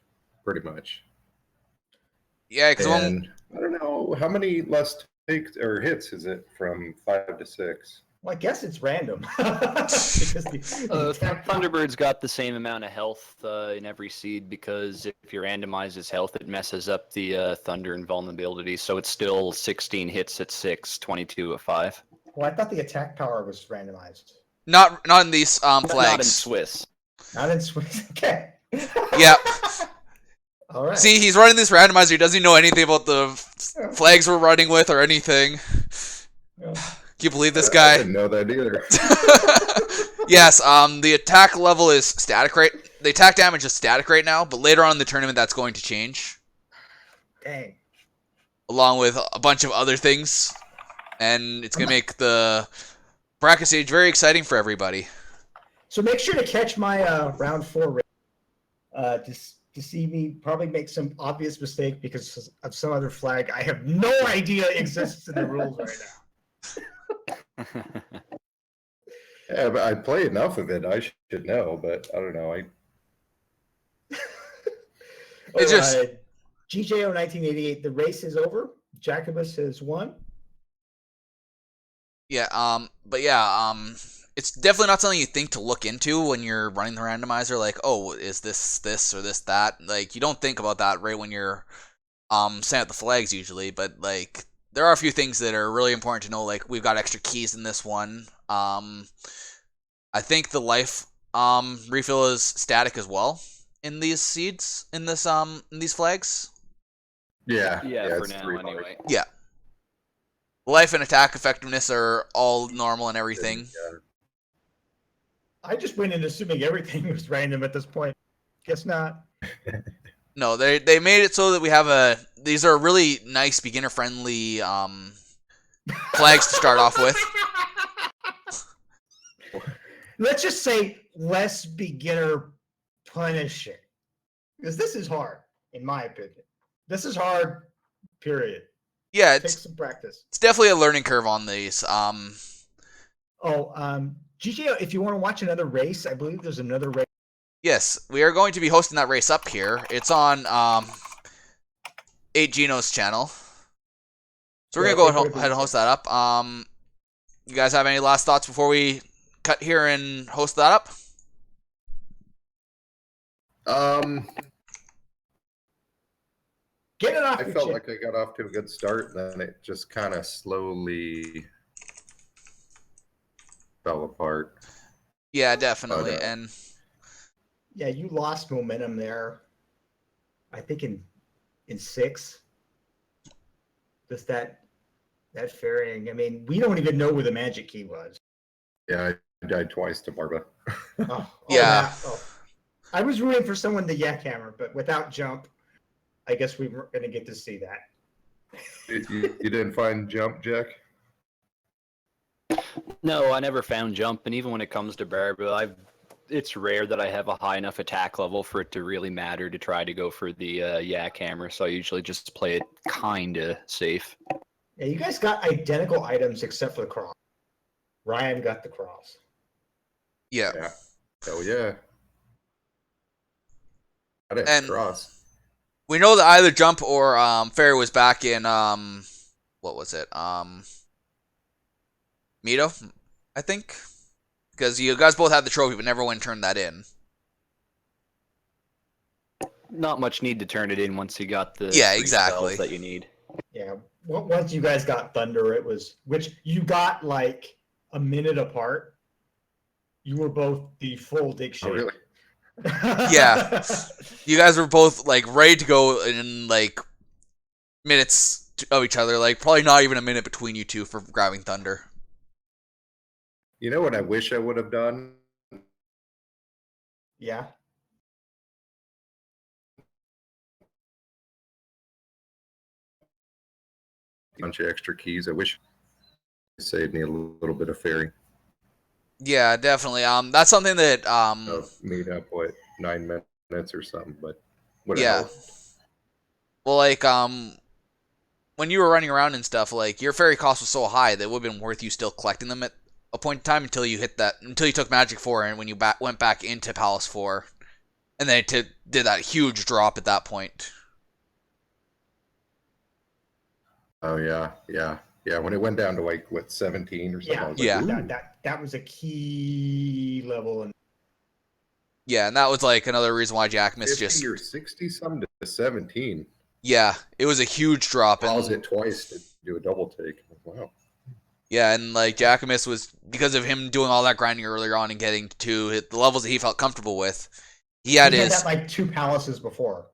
Yeah, because I don't know how many less takes or hits is it from 5 to 6. Well, I guess it's random. Because Thunderbird's got the same amount of health in every seed because if you randomize his health, it messes up the thunder invulnerability. So it's still 16 hits at 6, 22 at 5. Well, I thought the attack power was randomized. not in these flags. Not in Swiss. Not in Swiss. Okay. Yeah. All right. See, he's running this randomizer. He doesn't know anything about the flags we're running with or anything. Yeah. Can you believe this guy? I didn't know that either. Yes, the attack level is static right. The attack damage is static right now, but later on in the tournament that's going to change. Dang. Along with a bunch of other things. And it's going to make the bracket stage very exciting for everybody. So make sure to catch my round 4 to see me probably make some obvious mistake because of some other flag I have no idea exists in the rules right now. Yeah, but I play enough of it. I should know, but I don't know. It's just GJO 1988. The race is over. Jackimus has won. Yeah, but yeah, it's definitely not something you think to look into when you're running the randomizer. Like, oh, is this or this that? Like, you don't think about that right when you're setting up the flags usually. But like, there are a few things that are really important to know. Like, we've got extra keys in this one. I think the life refill is static as well in these seeds in these flags. Yeah, for now anyway. Yeah. Life and attack effectiveness are all normal and everything. I just went in assuming everything was random at this point. Guess not. No, they made it so that we have these are really nice beginner friendly flags to start off with. Let's just say less beginner punish it. Because this is hard, in my opinion. This is hard, period. Yeah, Take some practice. it's definitely a learning curve on these. GG, if you want to watch another race, I believe there's another race. Yes, we are going to be hosting that race up here. It's on 8Geno's channel. So we're going to go ahead and host that up. You guys have any last thoughts before we cut here and host that up? Get it off. I felt like I got off to a good start, and then it just kind of slowly fell apart. Yeah, definitely. And yeah, you lost momentum there. I think in 6. Just that ferrying. I mean, we don't even know where the magic key was. Yeah, I died twice to Marva. Yeah. I was rooting for someone to jackhammer, but without jump, I guess we weren't going to get to see that. You didn't find jump, Jack? No, I never found jump, and even when it comes to Barbara, it's rare that I have a high enough attack level for it to really matter to try to go for the yak hammer, so I usually just play it kinda safe. Yeah, you guys got identical items except for the cross. Ryan got the cross. Yeah. Oh yeah. I didn't cross. We know that either jump or Fairy was back in what was it? Mito, I think. Because you guys both had the trophy, but never one turned that in. Not much need to turn it in once you got the exactly that you need. Yeah, once you guys got Thunder, it was which you got like a minute apart. You were both the full dig shape. Oh, really? Yeah, you guys were both like ready to go in like minutes of each other. Like probably not even a minute between you two for grabbing Thunder. You know what I wish I would have done? Yeah. A bunch of extra keys. I wish it saved me a little bit of fairy. Yeah, definitely. That's something that meet up 9 minutes or something, but yeah. Well, like when you were running around and stuff, like your fairy cost was so high that it would have been worth you still collecting them at a point in time until you took Magic 4 and when you went back into Palace 4, and then it did that huge drop at that point. Oh yeah. When it went down to like 17 or something. Yeah, that was a key level, and yeah, and that was like another reason why Jackimus just 50 or 60 something to 17. Yeah, it was a huge drop. Pause it twice to do a double take. Wow. Yeah, and like Jackimus was, because of him doing all that grinding earlier on and getting to the levels that he felt comfortable with, he had that like 2 palaces before.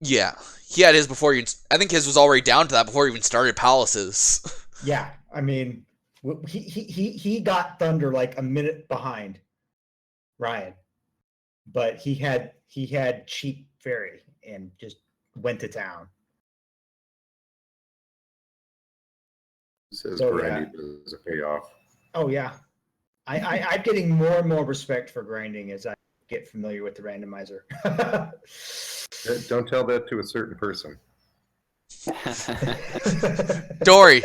Yeah, he had his before you. I think his was already down to that before he even started palaces. Yeah, I mean, he got Thunder like a minute behind Ryan, but he had cheap fairy and just went to town. Says grinding is a payoff. Oh yeah, I'm getting more and more respect for grinding as I get familiar with the randomizer. Don't tell that to a certain person. Dory,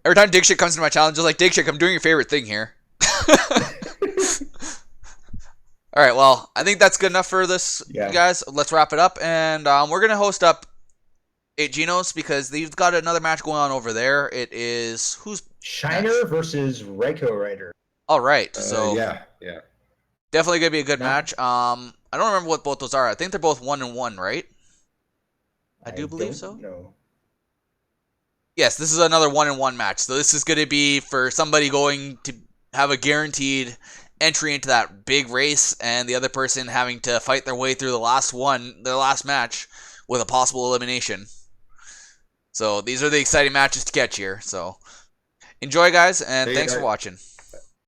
every time Dig Shit comes into my challenge, just like, Dig Shit, I'm doing your favorite thing here. All right, well, I think that's good enough for this, you guys. Let's wrap it up, and we're gonna host up 8Genos because they've got another match going on over there. It is Shiner versus Reiko Rider. All right, so yeah, definitely gonna be a good match. I don't remember what both those are. I think they're both 1-1, right? I do believe so. No. Yes, this is another 1-1 match. So this is going to be for somebody going to have a guaranteed entry into that big race, and the other person having to fight their way through their last match with a possible elimination. So these are the exciting matches to catch here. So enjoy, guys, and thanks for watching.